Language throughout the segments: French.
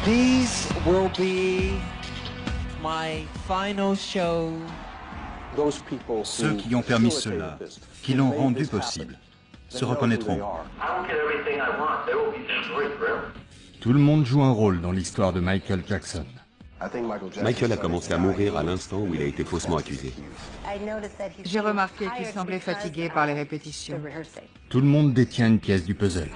These will be my final show. Ceux qui ont permis cela, qui l'ont rendu possible, se reconnaîtront. Tout le monde joue un rôle dans l'histoire de Michael Jackson. Michael a commencé à mourir à l'instant où il a été faussement accusé. J'ai remarqué qu'il semblait fatigué par les répétitions. Tout le monde détient une pièce du puzzle.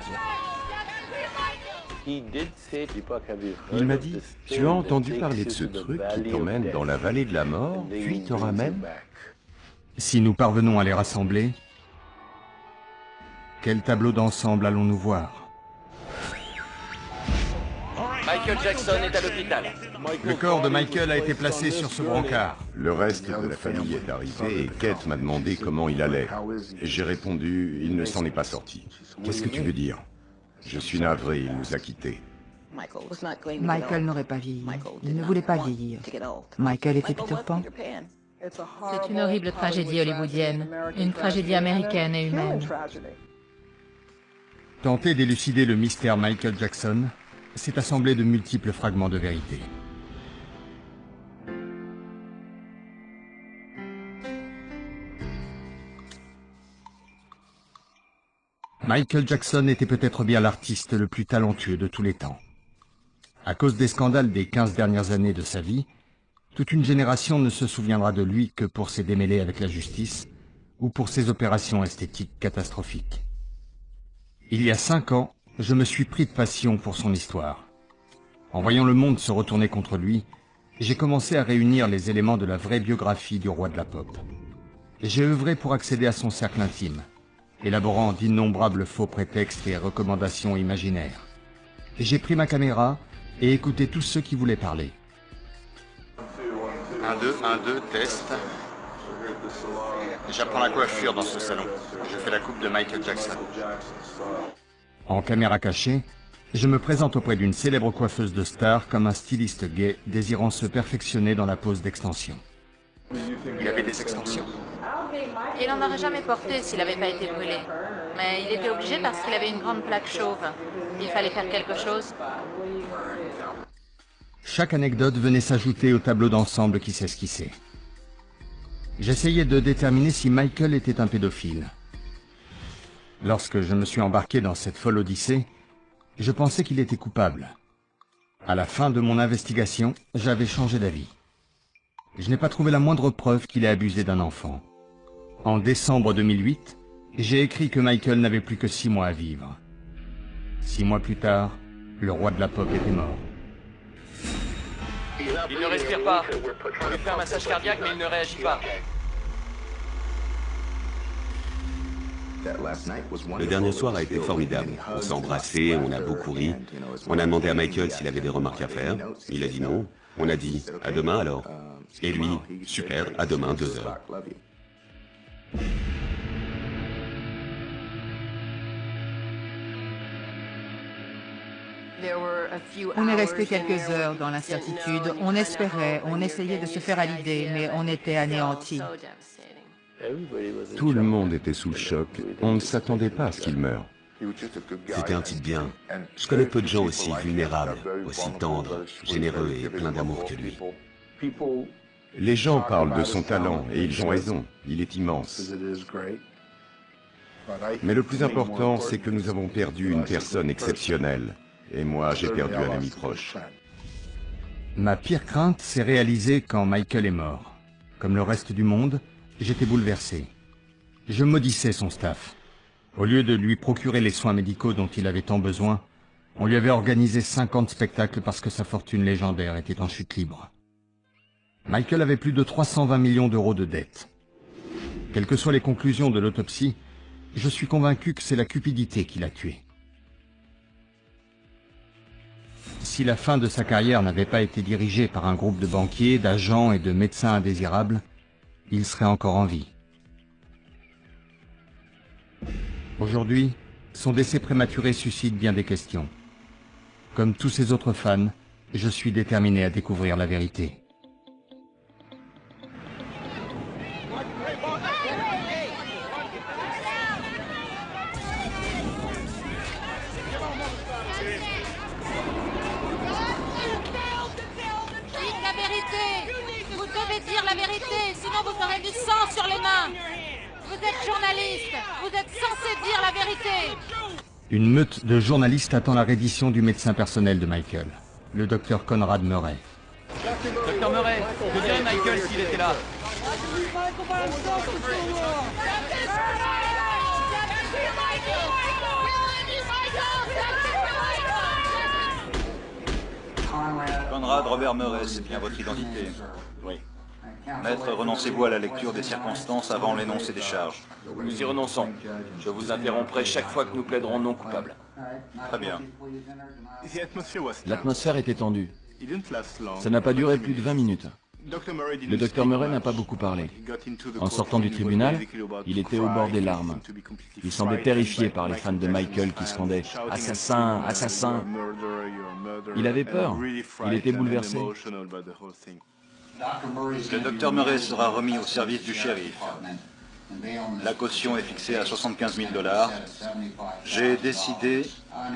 Il m'a dit, tu as entendu parler de ce truc qui t'emmène dans la vallée de la mort, puis te ramène? Si nous parvenons à les rassembler, quel tableau d'ensemble allons-nous voir? Michael Jackson est à l'hôpital. Le corps de Michael a été placé sur ce brancard. Le reste de la famille est arrivé et Kate m'a demandé comment il allait. J'ai répondu, il ne s'en est pas sorti. Qu'est-ce que tu veux dire? Je suis navré, il nous a quittés. Michael n'aurait pas vieilli. Il ne voulait pas vieillir. Michael était Peter Pan. C'est une horrible tragédie hollywoodienne, une tragédie américaine et humaine. Tenter d'élucider le mystère Michael Jackson, c'est assembler de multiples fragments de vérité. Michael Jackson était peut-être bien l'artiste le plus talentueux de tous les temps. À cause des scandales des 15 dernières années de sa vie, toute une génération ne se souviendra de lui que pour ses démêlés avec la justice ou pour ses opérations esthétiques catastrophiques. Il y a 5 ans, je me suis pris de passion pour son histoire. En voyant le monde se retourner contre lui, j'ai commencé à réunir les éléments de la vraie biographie du roi de la pop. J'ai œuvré pour accéder à son cercle intime, élaborant d'innombrables faux prétextes et recommandations imaginaires. J'ai pris ma caméra et écouté tous ceux qui voulaient parler. 1, 2, 1, 2, test. J'apprends la coiffure dans ce salon. Je fais la coupe de Michael Jackson. En caméra cachée, je me présente auprès d'une célèbre coiffeuse de star comme un styliste gay désirant se perfectionner dans la pose d'extension. Il avait des extensions. Il n'en aurait jamais porté s'il n'avait pas été brûlé. Mais il était obligé parce qu'il avait une grande plaque chauve. Il fallait faire quelque chose. Chaque anecdote venait s'ajouter au tableau d'ensemble qui s'esquissait. J'essayais de déterminer si Michael était un pédophile. Lorsque je me suis embarqué dans cette folle odyssée, je pensais qu'il était coupable. À la fin de mon investigation, j'avais changé d'avis. Je n'ai pas trouvé la moindre preuve qu'il ait abusé d'un enfant. En décembre 2008, j'ai écrit que Michael n'avait plus que 6 mois à vivre. 6 mois plus tard, le roi de la pop était mort. Il ne respire pas. On lui fait un massage cardiaque, mais il ne réagit pas. Le dernier soir a été formidable. On s'est embrassés, on a beaucoup ri. On a demandé à Michael s'il avait des remarques à faire. Il a dit non. On a dit « à demain alors ». Et lui « super, à demain, 2 heures ». On est resté quelques heures dans l'incertitude. On espérait, on essayait de se faire à l'idée, mais on était anéantis. Tout le monde était sous le choc. On ne s'attendait pas à ce qu'il meure. C'était un type bien. Je connais peu de gens aussi vulnérables, aussi tendres, généreux et pleins d'amour que lui. Les gens parlent de son talent, et ils ont raison. Il est immense. Mais le plus important, c'est que nous avons perdu une personne exceptionnelle. Et moi, j'ai perdu un ami proche. Ma pire crainte s'est réalisée quand Michael est mort. Comme le reste du monde, j'étais bouleversé. Je maudissais son staff. Au lieu de lui procurer les soins médicaux dont il avait tant besoin, on lui avait organisé 50 spectacles parce que sa fortune légendaire était en chute libre. Michael avait plus de 320 millions d'euros de dettes. Quelles que soient les conclusions de l'autopsie, je suis convaincu que c'est la cupidité qui l'a tué. Si la fin de sa carrière n'avait pas été dirigée par un groupe de banquiers, d'agents et de médecins indésirables, il serait encore en vie. Aujourd'hui, son décès prématuré suscite bien des questions. Comme tous ses autres fans, je suis déterminé à découvrir la vérité. sur les mains. Vous êtes journaliste. Vous êtes censé dire la vérité. Une meute de journalistes attend la reddition du médecin personnel de Michael, le docteur Conrad Murray. Docteur Murray, que dirait Michael s'il était là? Conrad Robert Murray, c'est bien votre identité? Oui. Maître, renoncez-vous à la lecture des circonstances avant l'énoncé des charges? Nous y renonçons. Je vous interromprai chaque fois que nous plaiderons non coupables. Très bien. L'atmosphère était tendue. Ça n'a pas duré plus de 20 minutes. Le docteur Murray n'a pas beaucoup parlé. En sortant du tribunal, il était au bord des larmes. Il semblait terrifié par les fans de Michael qui scandaient « Assassin, assassin !» Il avait peur. Il était bouleversé. Le docteur Murray sera remis au service du shérif. La caution est fixée à 75 000 $. J'ai décidé,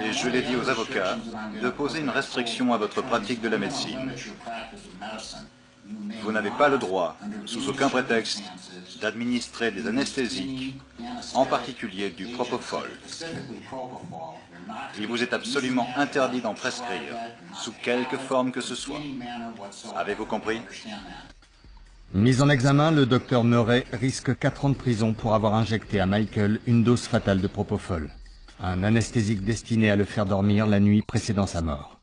et je l'ai dit aux avocats, de poser une restriction à votre pratique de la médecine. Vous n'avez pas le droit, sous aucun prétexte, d'administrer des anesthésiques, en particulier du propofol. Il vous est absolument interdit d'en prescrire, sous quelque forme que ce soit. Avez-vous compris? Mis en examen, le docteur Murray risque 4 ans de prison pour avoir injecté à Michael une dose fatale de propofol, un anesthésique destiné à le faire dormir la nuit précédant sa mort.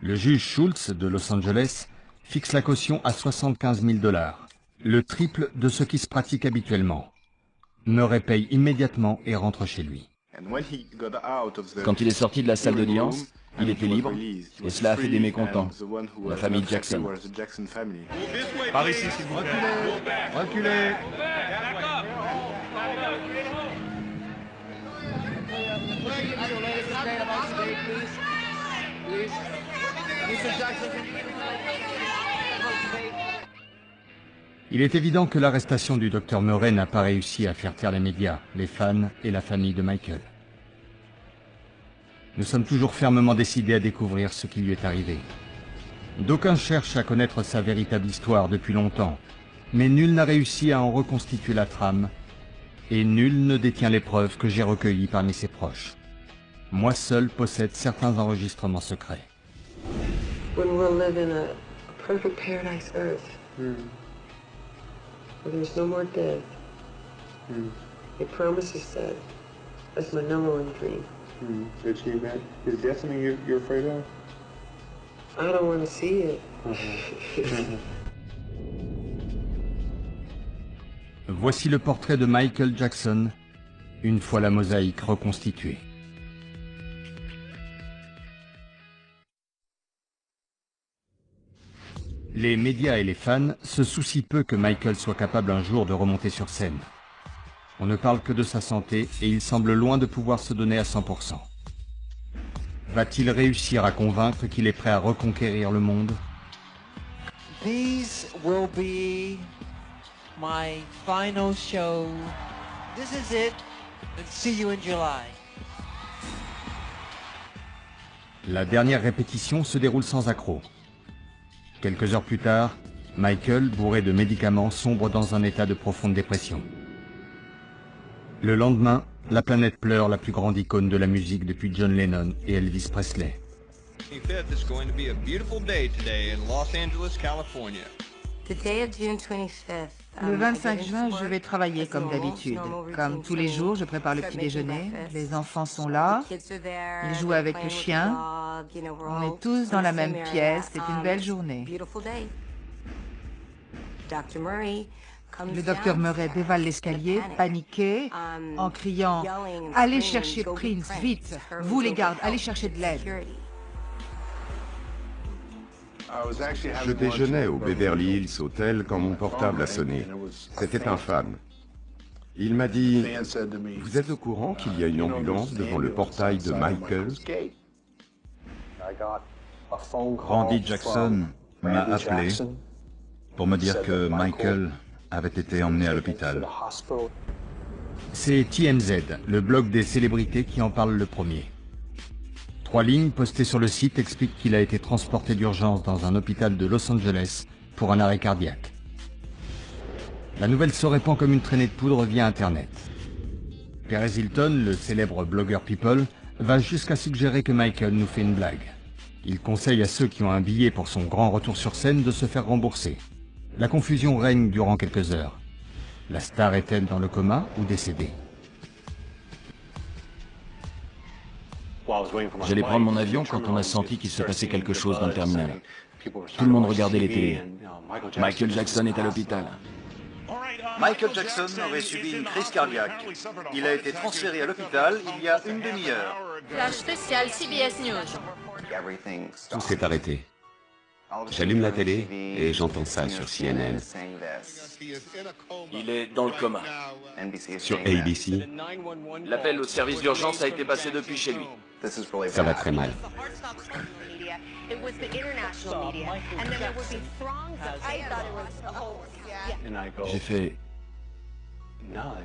Le juge Schultz de Los Angeles fixe la caution à 75 000 $, le triple de ce qui se pratique habituellement. Murray paye immédiatement et rentre chez lui. Quand il est sorti de la salle d'audience, il était libre, et cela a fait des mécontents. La famille Jackson. Par ici, s'il vous plaît. Reculez. Il est évident que l'arrestation du docteur Murray n'a pas réussi à faire taire les médias, les fans et la famille de Michael. Nous sommes toujours fermement décidés à découvrir ce qui lui est arrivé. D'aucuns cherchent à connaître sa véritable histoire depuis longtemps, mais nul n'a réussi à en reconstituer la trame, et nul ne détient les preuves que j'ai recueillies parmi ses proches. Moi seul possède certains enregistrements secrets. When we'll live in a perfect paradise earth, where there's no more death, he promises that. That's my #1 dream. To achieve that? Is that something you're afraid of? I don't want to see it. Voici le portrait de Michael Jackson, une fois la mosaïque reconstituée. Les médias et les fans se soucient peu que Michael soit capable un jour de remonter sur scène. On ne parle que de sa santé et il semble loin de pouvoir se donner à 100%. Va-t-il réussir à convaincre qu'il est prêt à reconquérir le monde? These will be my final show. This is it. And see you in July. La dernière répétition se déroule sans accroc. Quelques heures plus tard, Michael, bourré de médicaments, sombre dans un état de profonde dépression. Le lendemain, la planète pleure la plus grande icône de la musique depuis John Lennon et Elvis Presley. Le 25 juin, je vais travailler comme d'habitude. Comme tous les jours, je prépare le petit déjeuner. Les enfants sont là. Ils jouent avec le chien. On est tous dans la même pièce. C'est une belle journée. Le docteur Murray dévale l'escalier, paniqué, en criant « Allez chercher Prince, vite! Vous les gardes, allez chercher de l'aide !» Je déjeunais au Beverly Hills Hotel quand mon portable a sonné. C'était un fan. Il m'a dit « Vous êtes au courant qu'il y a une ambulance devant le portail de Michael ?» Randy Jackson m'a appelé pour me dire que Michael avait été emmené à l'hôpital. C'est TMZ, le blog des célébrités qui en parle le premier. 3 lignes postées sur le site expliquent qu'il a été transporté d'urgence dans un hôpital de Los Angeles pour un arrêt cardiaque. La nouvelle se répand comme une traînée de poudre via Internet. Perez Hilton, le célèbre blogueur People, va jusqu'à suggérer que Michael nous fait une blague. Il conseille à ceux qui ont un billet pour son grand retour sur scène de se faire rembourser. La confusion règne durant quelques heures. La star est-elle dans le coma ou décédée? J'allais prendre mon avion quand on a senti qu'il se passait quelque chose dans le terminal. Tout le monde regardait les télés. Michael Jackson est à l'hôpital. Michael Jackson aurait subi une crise cardiaque. Il a été transféré à l'hôpital il y a une demi-heure. Flash spécial CBS News. Tout s'est arrêté. J'allume la télé et j'entends ça sur CNN. Il est dans le coma. Sur ABC, L'appel au service d'urgence a été passé depuis chez lui. ça va très mal. J'ai fait...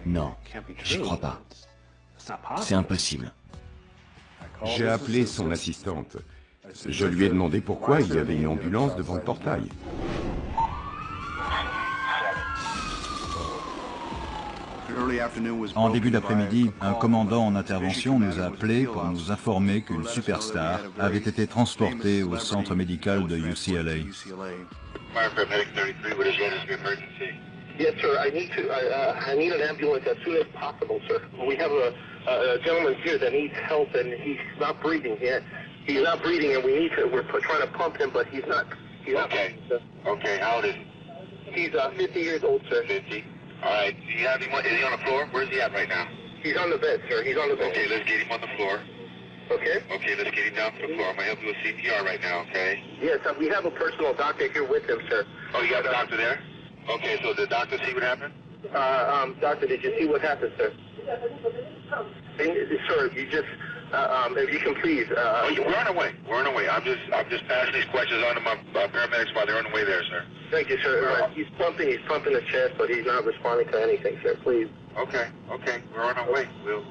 Non, j'y crois pas. C'est impossible. J'ai appelé son assistante. Je lui ai demandé pourquoi il y avait une ambulance devant le portail. En début d'après-midi, un commandant en intervention nous a appelés pour nous informer qu'une superstar avait été transportée au centre médical de UCLA. Yes, sir. I need an ambulance as soon as possible, sir. We have a gentleman here that needs help, and he's not breathing yet. He's not breathing, and we're trying to pump him, but he's not. Okay. Okay. How old is he? He's 50 years old, sir. 50. All right. Do you have him? Is he on the floor? Where's he at right now? He's on the bed, sir. He's on the bed. Okay. Let's get him on the floor. Okay. Okay. Let's get him down to the floor. I'm gonna help you with CPR right now. Okay. Yes, we have a personal doctor here with him, sir. Oh, you have a doctor there? Okay, so the doctor see what happened? Doctor, did you see what happened, sir? Sir, you just, if you can please. We're on our way. We're on our way. I'm just passing these questions on to my paramedics while they're on the way there, sir. Thank you, sir. He's pumping the chest, but he's not responding to anything, sir. Please. Okay, okay. We're on our way. We're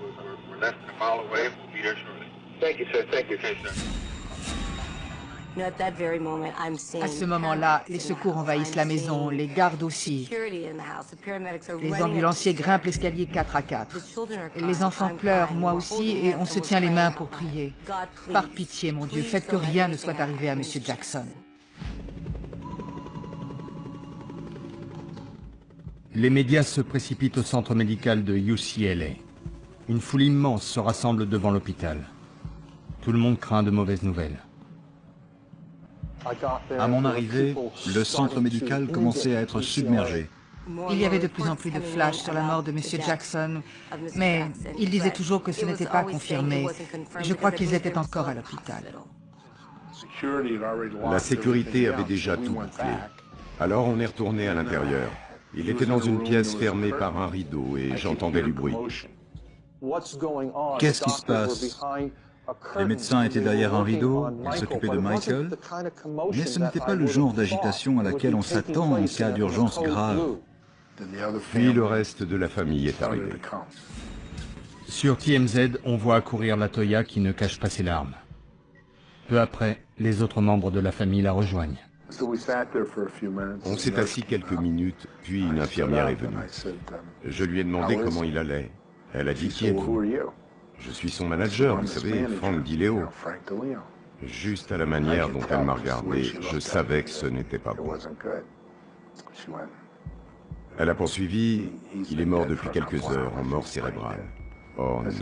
less than a mile away. We'll be there shortly. Thank you, sir. Thank you. Okay, sir. À ce moment-là, les secours envahissent la maison, les gardes aussi. Les ambulanciers grimpent l'escalier 4 à 4. Les enfants pleurent, moi aussi, et on se tient les mains pour prier. Par pitié, mon Dieu, faites que rien ne soit arrivé à M. Jackson. Les médias se précipitent au centre médical de UCLA. Une foule immense se rassemble devant l'hôpital. Tout le monde craint de mauvaises nouvelles. À mon arrivée, le centre médical commençait à être submergé. Il y avait de plus en plus de flashs sur la mort de M. Jackson, mais il disait toujours que ce n'était pas confirmé. Je crois qu'ils étaient encore à l'hôpital. La sécurité avait déjà tout bouclé. Alors on est retourné à l'intérieur. Il était dans une pièce fermée par un rideau et j'entendais du bruit. Qu'est-ce qui se passe? Les médecins étaient derrière un rideau, ils s'occupaient de Michael, mais ce n'était pas le genre d'agitation à laquelle on s'attend en cas d'urgence grave. Puis le reste de la famille est arrivé. Sur TMZ, on voit accourir la Toya qui ne cache pas ses larmes. Peu après, les autres membres de la famille la rejoignent. On s'est assis quelques minutes, puis une infirmière est venue. Je lui ai demandé comment il allait. Elle a dit « Qui êtes-vous » ? Je suis son manager, vous savez, Frank DiLeo. Juste à la manière dont elle m'a regardé, je savais que ce n'était pas bon. Elle a poursuivi, il est mort depuis quelques heures en mort cérébrale. Oh non.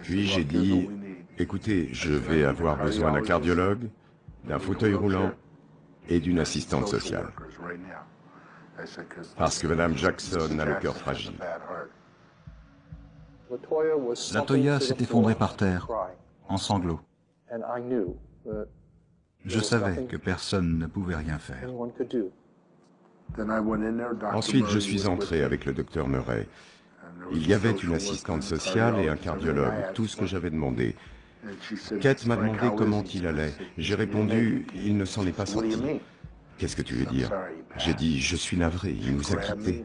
Puis j'ai dit, écoutez, je vais avoir besoin d'un cardiologue, d'un fauteuil roulant et d'une assistante sociale. Parce que Mme Jackson a le cœur fragile. La Toya s'est effondrée par terre, en sanglots. Je savais que personne ne pouvait rien faire. Ensuite, je suis entré avec le docteur Murray. Il y avait une assistante sociale et un cardiologue, tout ce que j'avais demandé. Kate m'a demandé comment il allait. J'ai répondu, il ne s'en est pas sorti. Qu'est-ce que tu veux dire? J'ai dit, je suis navré, il nous a quittés.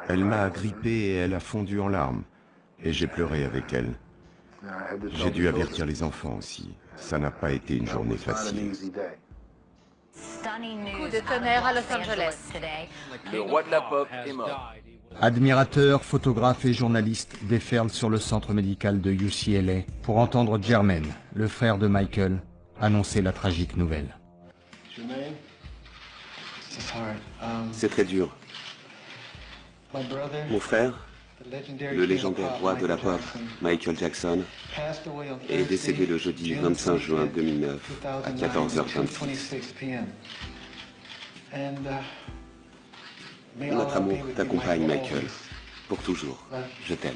Elle m'a agrippé et elle a fondu en larmes. et j'ai pleuré avec elle. J'ai dû avertir les enfants aussi. Ça n'a pas été une journée facile. Coup de tonnerre à Los Angeles. Le roi de la pop est mort. Admirateurs, photographes et journalistes déferlent sur le centre médical de UCLA pour entendre Jermaine, le frère de Michael, annoncer la tragique nouvelle. C'est très dur. Mon frère, le légendaire roi de la pop, Michael Jackson, est décédé le jeudi 25 juin 2009 à 14h26. Notre amour t'accompagne, Michael, pour toujours. Je t'aime.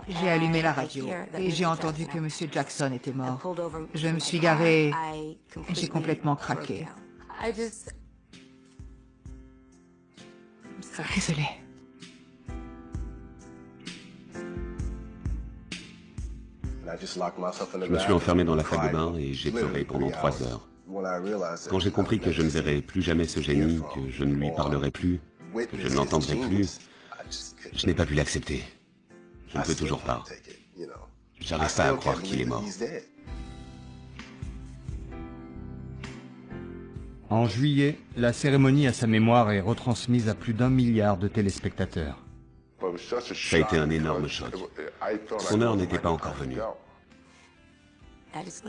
J'ai allumé la radio et j'ai entendu que M. Jackson était mort. Je me suis garée et j'ai complètement craqué. Désolée. Je me suis enfermé dans la salle de bain et j'ai pleuré pendant 3 heures. Quand j'ai compris que je ne verrais plus jamais ce génie, que je ne lui parlerai plus, que je ne l'entendrai plus, je n'ai pas pu l'accepter. Je ne peux toujours pas. J'arrive pas à croire qu'il est mort. En juillet, la cérémonie à sa mémoire est retransmise à plus d'1 milliard de téléspectateurs. Ça a été un énorme choc. Son heure n'était pas encore venue.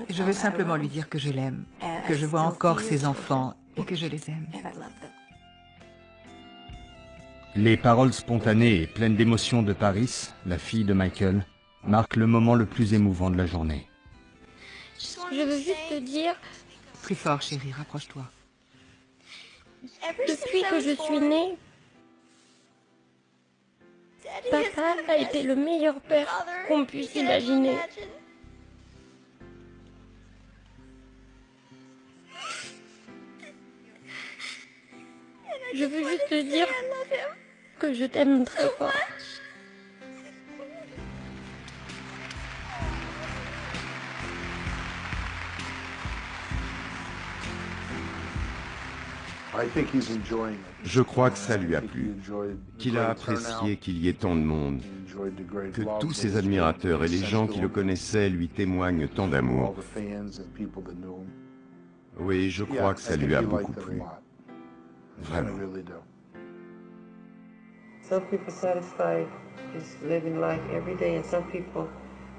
Je veux simplement lui dire que je l'aime, que je vois encore ses enfants et que je les aime. Les paroles spontanées et pleines d'émotion de Paris, la fille de Michael, marquent le moment le plus émouvant de la journée. Je veux juste te dire... Plus fort, chérie, rapproche-toi. Depuis que je suis née, papa a été le meilleur père qu'on puisse imaginer. Je veux juste te dire que je t'aime très fort. Je crois que ça lui a plu, qu'il a apprécié qu'il y ait tant de monde, que tous ses admirateurs et les gens qui le connaissaient lui témoignent tant d'amour. Oui, je crois que ça lui a beaucoup plu. Vraiment. Some people satisfied just living life every day, and some people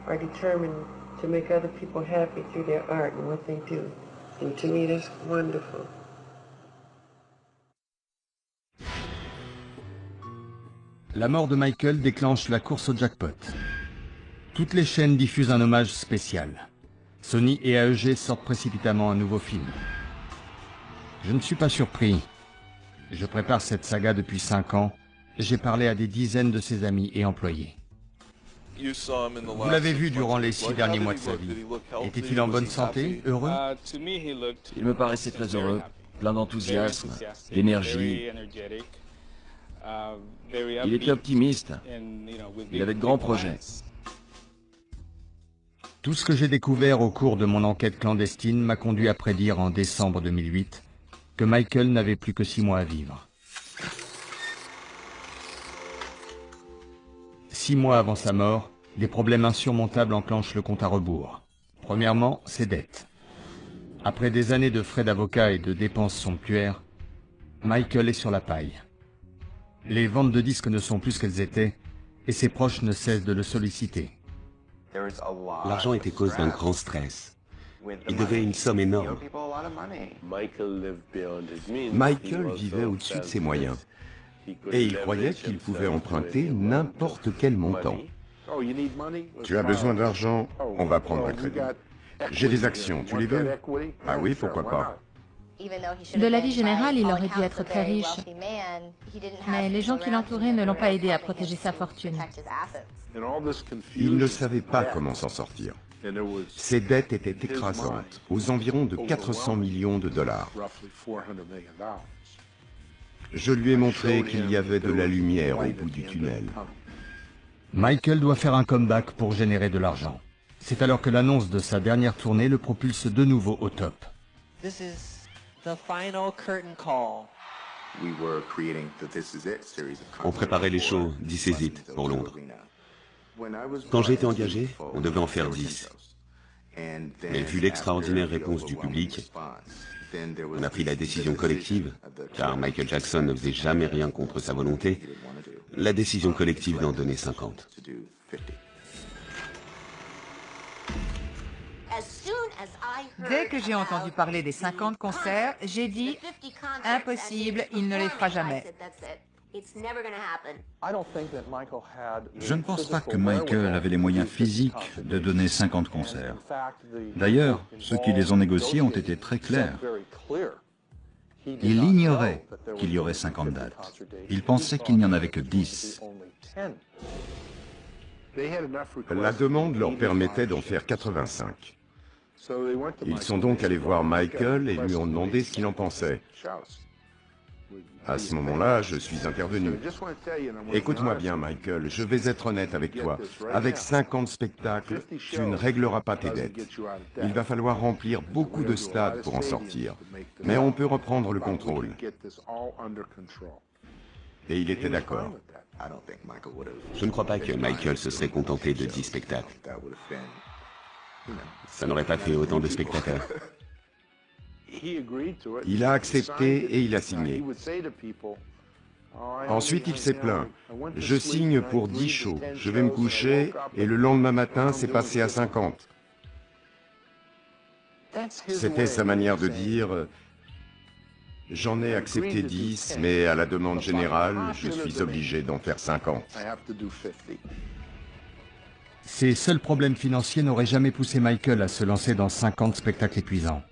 are determined to make other people happy through their art and what they do. And to me, that's wonderful. La mort de Michael déclenche la course au jackpot. Toutes les chaînes diffusent un hommage spécial. Sony et AEG sortent précipitamment un nouveau film. Je ne suis pas surpris. Je prépare cette saga depuis 5 ans. J'ai parlé à des dizaines de ses amis et employés. Vous l'avez vu durant les 6 derniers mois de sa vie. Était-il en bonne santé, heureux? Il me paraissait très heureux, plein d'enthousiasme, d'énergie. Il était optimiste. Il avait de grands projets. Tout ce que j'ai découvert au cours de mon enquête clandestine m'a conduit à prédire en décembre 2008 que Michael n'avait plus que 6 mois à vivre. 6 mois avant sa mort, des problèmes insurmontables enclenchent le compte à rebours. Premièrement, ses dettes. Après des années de frais d'avocat et de dépenses somptuaires, Michael est sur la paille. Les ventes de disques ne sont plus ce qu'elles étaient, et ses proches ne cessent de le solliciter. L'argent était cause d'un grand stress. Il devait une somme énorme. Michael vivait au-dessus de ses moyens. Et il croyait qu'il pouvait emprunter n'importe quel montant. Tu as besoin d'argent, on va prendre un crédit. J'ai des actions, tu les veux? Ah oui, pourquoi pas. De la vie générale, il aurait dû être très riche. Mais les gens qui l'entouraient ne l'ont pas aidé à protéger sa fortune. Il ne savait pas comment s'en sortir. Ses dettes étaient écrasantes, aux environs de 400 millions de dollars. Je lui ai montré qu'il y avait de la lumière au bout du tunnel. Michael doit faire un comeback pour générer de l'argent. C'est alors que l'annonce de sa dernière tournée le propulse de nouveau au top. This is the final curtain call. On préparait les shows This Is It pour Londres. Quand j'ai été engagé, on devait en faire 10. Mais vu l'extraordinaire réponse du public, on a pris la décision collective, car Michael Jackson ne faisait jamais rien contre sa volonté, la décision collective d'en donner 50. Dès que j'ai entendu parler des 50 concerts, j'ai dit « Impossible, il ne les fera jamais ». Je ne pense pas que Michael avait les moyens physiques de donner 50 concerts. D'ailleurs, ceux qui les ont négociés ont été très clairs. Il ignorait qu'il y aurait 50 dates. Il pensait qu'il n'y en avait que 10. La demande leur permettait d'en faire 85. Ils sont donc allés voir Michael et lui ont demandé ce qu'il en pensait. À ce moment-là, je suis intervenu. Écoute-moi bien, Michael, je vais être honnête avec toi. Avec 50 spectacles, tu ne régleras pas tes dettes. Il va falloir remplir beaucoup de stades pour en sortir. Mais on peut reprendre le contrôle. Et il était d'accord. Je ne crois pas que Michael se serait contenté de 10 spectacles. Ça n'aurait pas fait autant de spectateurs. Il a accepté et il a signé. Ensuite, il s'est plaint. Je signe pour 10 shows. Je vais me coucher et le lendemain matin, c'est passé à 50. C'était sa manière de dire « J'en ai accepté 10, mais à la demande générale, je suis obligé d'en faire 50. » Ses seuls problèmes financiers n'auraient jamais poussé Michael à se lancer dans 50 spectacles épuisants.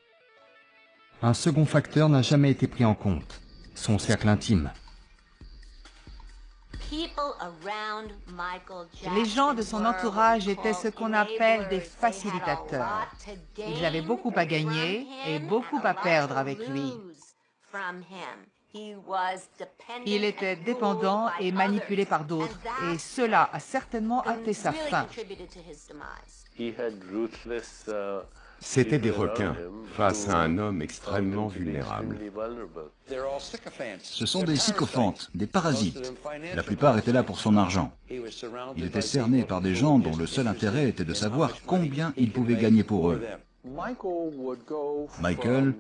Un second facteur n'a jamais été pris en compte, son cercle intime. Les gens de son entourage étaient ce qu'on appelle des facilitateurs. Ils avaient beaucoup à gagner et beaucoup à perdre avec lui. Il était dépendant et manipulé par d'autres, et cela a certainement hâté sa fin. C'étaient des requins face à un homme extrêmement vulnérable. Ce sont des sycophantes, des parasites. La plupart étaient là pour son argent. Il était cerné par des gens dont le seul intérêt était de savoir combien il pouvait gagner pour eux. Michael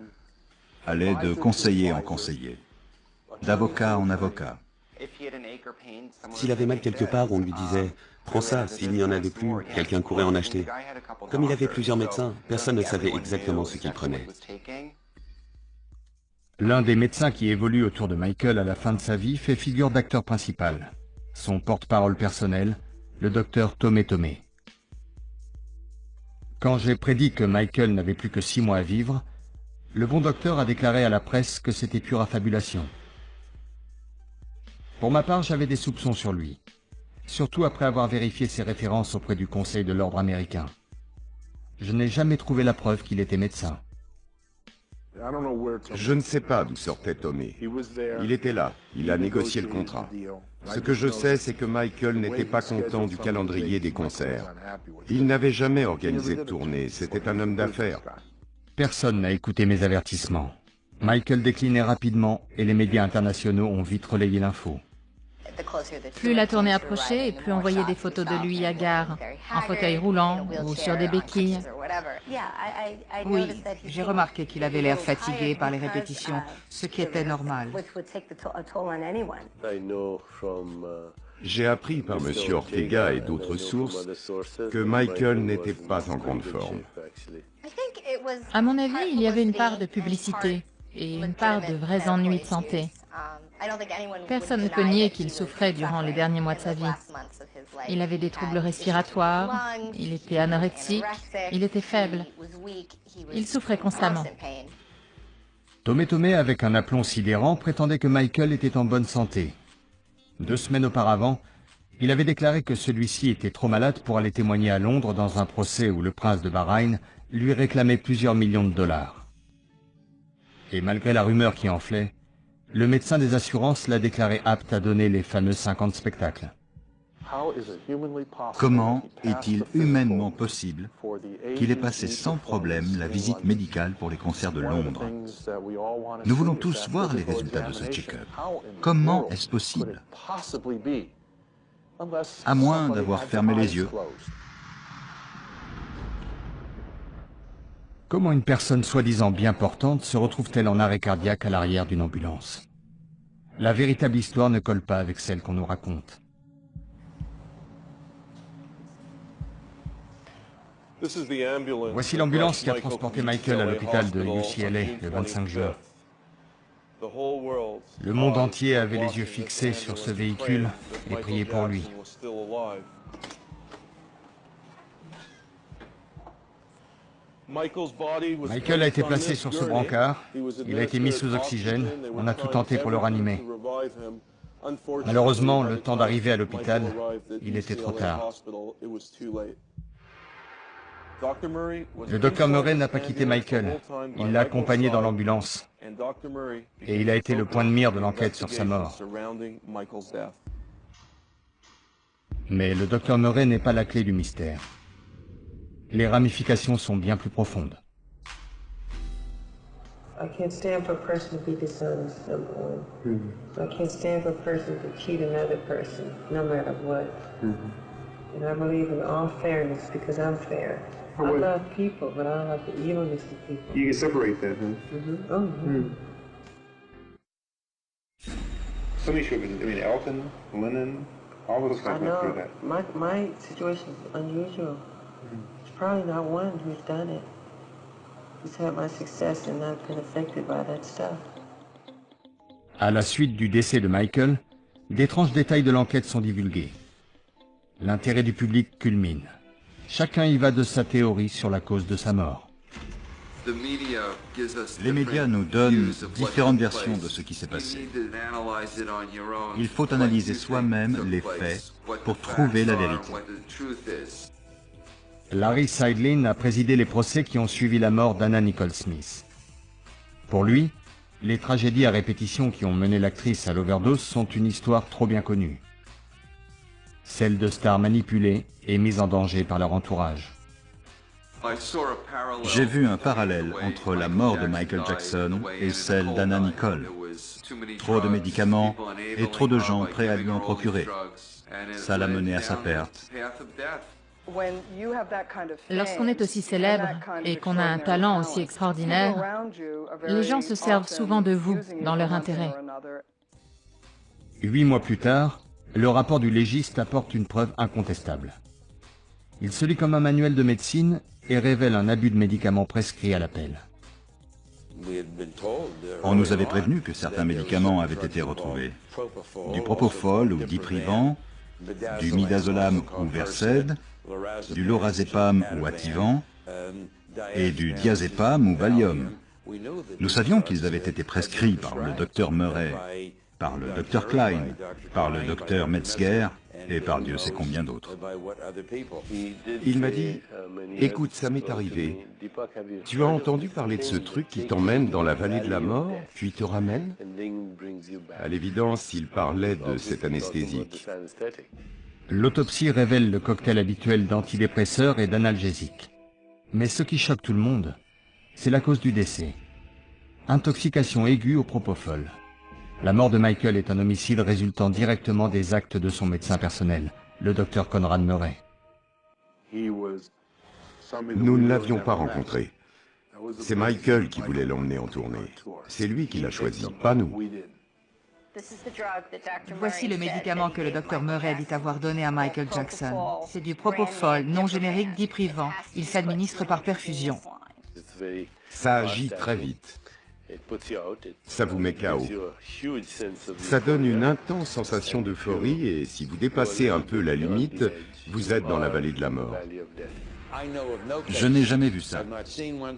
allait de conseiller en conseiller, d'avocat en avocat. S'il avait mal quelque part, on lui disait « Prends ça, s'il n'y en avait plus, quelqu'un courait en acheter ». Comme il avait plusieurs médecins, personne ne savait exactement ce qu'il prenait. L'un des médecins qui évolue autour de Michael à la fin de sa vie fait figure d'acteur principal. Son porte-parole personnel, le docteur Tomé Tomé. Quand j'ai prédit que Michael n'avait plus que 6 mois à vivre, le bon docteur a déclaré à la presse que c'était pure affabulation. Pour ma part, j'avais des soupçons sur lui, surtout après avoir vérifié ses références auprès du Conseil de l'ordre américain. Je n'ai jamais trouvé la preuve qu'il était médecin. Je ne sais pas d'où sortait Tomé. Il était là, il a négocié le contrat. Ce que je sais, c'est que Michael n'était pas content du calendrier des concerts. Il n'avait jamais organisé de tournée, c'était un homme d'affaires. Personne n'a écouté mes avertissements. Michael déclinait rapidement et les médias internationaux ont vite relayé l'info. Plus la tournée approchait et plus on voyait des photos de lui à gare, en fauteuil roulant ou sur des béquilles. Oui, j'ai remarqué qu'il avait l'air fatigué par les répétitions, ce qui était normal. J'ai appris par M. Ortega et d'autres sources que Michael n'était pas en grande forme. À mon avis, il y avait une part de publicité et une part de vrais ennuis de santé. Personne ne peut nier qu'il souffrait durant les derniers mois de sa vie. Il avait des troubles respiratoires, il était anorexique, il était faible. Il souffrait constamment. Tomé Tomé, avec un aplomb sidérant, prétendait que Michael était en bonne santé. 2 semaines auparavant, il avait déclaré que celui-ci était trop malade pour aller témoigner à Londres dans un procès où le prince de Bahreïn lui réclamait plusieurs millions de dollars. Et malgré la rumeur qui enflait, le médecin des assurances l'a déclaré apte à donner les fameux 50 spectacles. Comment est-il humainement possible qu'il ait passé sans problème la visite médicale pour les concerts de Londres? Nous voulons tous voir les résultats de ce check-up. Comment est-ce possible? À moins d'avoir fermé les yeux. Comment une personne soi-disant bien portante se retrouve-t-elle en arrêt cardiaque à l'arrière d'une ambulance? La véritable histoire ne colle pas avec celle qu'on nous raconte. Voici l'ambulance qui a transporté Michael à l'hôpital de UCLA le 25 juin. Le monde entier avait les yeux fixés sur ce véhicule et priait pour lui. Michael a été placé sur ce brancard, il a été mis sous oxygène, on a tout tenté pour le ranimer. Malheureusement, le temps d'arriver à l'hôpital, il était trop tard. Le docteur Murray n'a pas quitté Michael, il l'a accompagné dans l'ambulance, et il a été le point de mire de l'enquête sur sa mort. Mais le docteur Murray n'est pas la clé du mystère. Les ramifications sont bien plus profondes. I can't stand for a person to be dishonest, number one. I can't stand for a person to cheat another person, no matter what. And I believe in all fairness because I'm fair. I love people, but I don't love the evilness of people. You can separate that, huh? Some issue, I mean, Elton, Lennon, all of those guys went through that. My situation is unusual. There's probably not one who's done it. Who's had my success and not been affected by that stuff. À la suite du décès de Michael, d'étranges détails de l'enquête sont divulgués. L'intérêt du public culmine. Chacun y va de sa théorie sur la cause de sa mort. Les médias nous donnent différentes versions de ce qui s'est passé. Il faut analyser soi-même les faits pour trouver la vérité. Larry Seidlin a présidé les procès qui ont suivi la mort d'Anna Nicole Smith. Pour lui, les tragédies à répétition qui ont mené l'actrice à l'overdose sont une histoire trop bien connue. Celle de stars manipulées et mises en danger par leur entourage. J'ai vu un parallèle entre la mort de Michael Jackson et celle d'Anna Nicole. Trop de médicaments et trop de gens prêts à lui en procurer. Ça l'a mené à sa perte. Lorsqu'on est aussi célèbre et qu'on a un talent aussi extraordinaire, les gens se servent souvent de vous dans leur intérêt. 8 mois plus tard, le rapport du légiste apporte une preuve incontestable. Il se lit comme un manuel de médecine et révèle un abus de médicaments prescrits à l'appel. On nous avait prévenu que certains médicaments avaient été retrouvés. Du propofol ou diprivan, du midazolam ou Versed, du lorazépam ou Ativan, et du diazépam ou Valium. Nous savions qu'ils avaient été prescrits par le docteur Murray, par le docteur Klein, par le docteur Metzger et par Dieu sait combien d'autres. Il m'a dit, écoute, ça m'est arrivé. Tu as entendu parler de ce truc qui t'emmène dans la vallée de la mort, puis te ramène? À l'évidence, il parlait de cet anesthésique. L'autopsie révèle le cocktail habituel d'antidépresseurs et d'analgésiques. Mais ce qui choque tout le monde, c'est la cause du décès. Intoxication aiguë au propofol. La mort de Michael est un homicide résultant directement des actes de son médecin personnel, le docteur Conrad Murray. Nous ne l'avions pas rencontré. C'est Michael qui voulait l'emmener en tournée. C'est lui qui l'a choisi, pas nous. Voici le médicament que le docteur Murray dit avoir donné à Michael Jackson. C'est du propofol, non générique diprivan. Il s'administre par perfusion. Ça agit très vite. Ça vous met KO. Ça donne une intense sensation d'euphorie et si vous dépassez un peu la limite, vous êtes dans la vallée de la mort. Je n'ai jamais vu ça.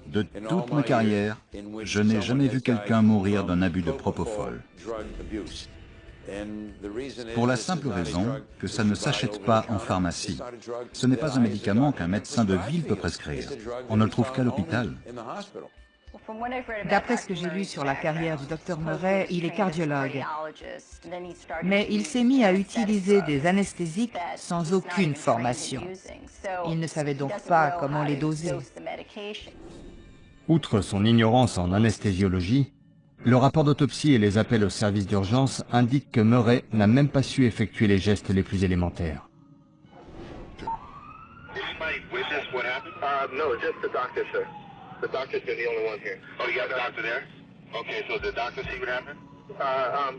De toute ma carrière, je n'ai jamais vu quelqu'un mourir d'un abus de propofol. Pour la simple raison que ça ne s'achète pas en pharmacie. Ce n'est pas un médicament qu'un médecin de ville peut prescrire. On ne le trouve qu'à l'hôpital. D'après ce que j'ai lu sur la carrière du Dr Murray, il est cardiologue. Mais il s'est mis à utiliser des anesthésiques sans aucune formation. Il ne savait donc pas comment les doser. Outre son ignorance en anesthésiologie, le rapport d'autopsie et les appels au service d'urgence indiquent que Murray n'a même pas su effectuer les gestes les plus élémentaires. No, just the doctor, sir. The doctor's the only one here. Oh, you got the doctor there? Okay, so the doctor see what happened?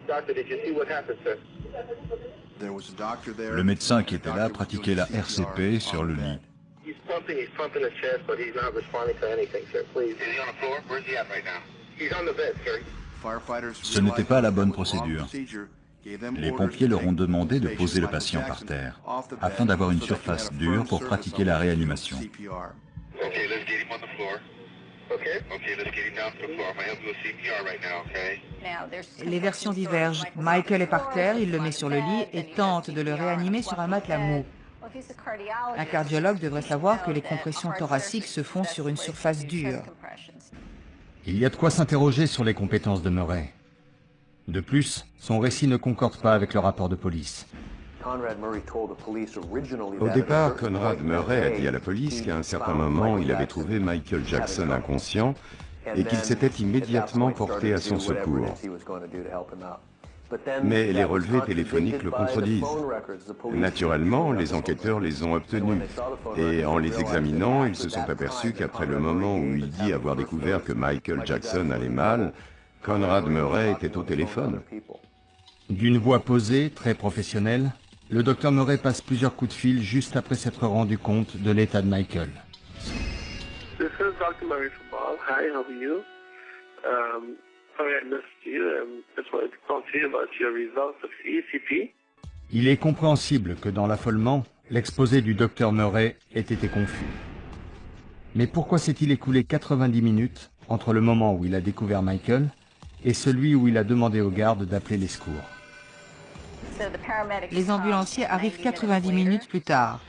Doctor, did you see what happened, sir? Le médecin qui était là pratiquait la RCP sur le lit. He's pumping his chest, but he's not responding to anything, sir. Please. Is he on the floor? Where's he at right now? He's on the bed, sir. Ce n'était pas la bonne procédure. Les pompiers leur ont demandé de poser le patient par terre, afin d'avoir une surface dure pour pratiquer la réanimation. Les versions divergent. Michael est par terre, il le met sur le lit et tente de le réanimer sur un matelas mou. Un cardiologue devrait savoir que les compressions thoraciques se font sur une surface dure. Il y a de quoi s'interroger sur les compétences de Murray. De plus, son récit ne concorde pas avec le rapport de police. Au départ, Conrad Murray a dit à la police qu'à un certain moment, il avait trouvé Michael Jackson inconscient et qu'il s'était immédiatement porté à son secours. Mais les relevés téléphoniques le contredisent. Naturellement, les enquêteurs les ont obtenus. Et en les examinant, ils se sont aperçus qu'après le moment où il dit avoir découvert que Michael Jackson allait mal, Conrad Murray était au téléphone. D'une voix posée, très professionnelle, le docteur Murray passe plusieurs coups de fil juste après s'être rendu compte de l'état de Michael. This is Dr. Murray from Bob. Hi, how are you? Sorry I missed you. Just wanted to talk to you about your results of ECP. Il est compréhensible que dans l'affolement, l'exposé du docteur Murray ait été confus. Mais pourquoi s'est-il écoulé 90 minutes entre le moment où il a découvert Michael et celui où il a demandé aux gardes d'appeler les secours? Les ambulanciers arrivent 90 minutes plus tard.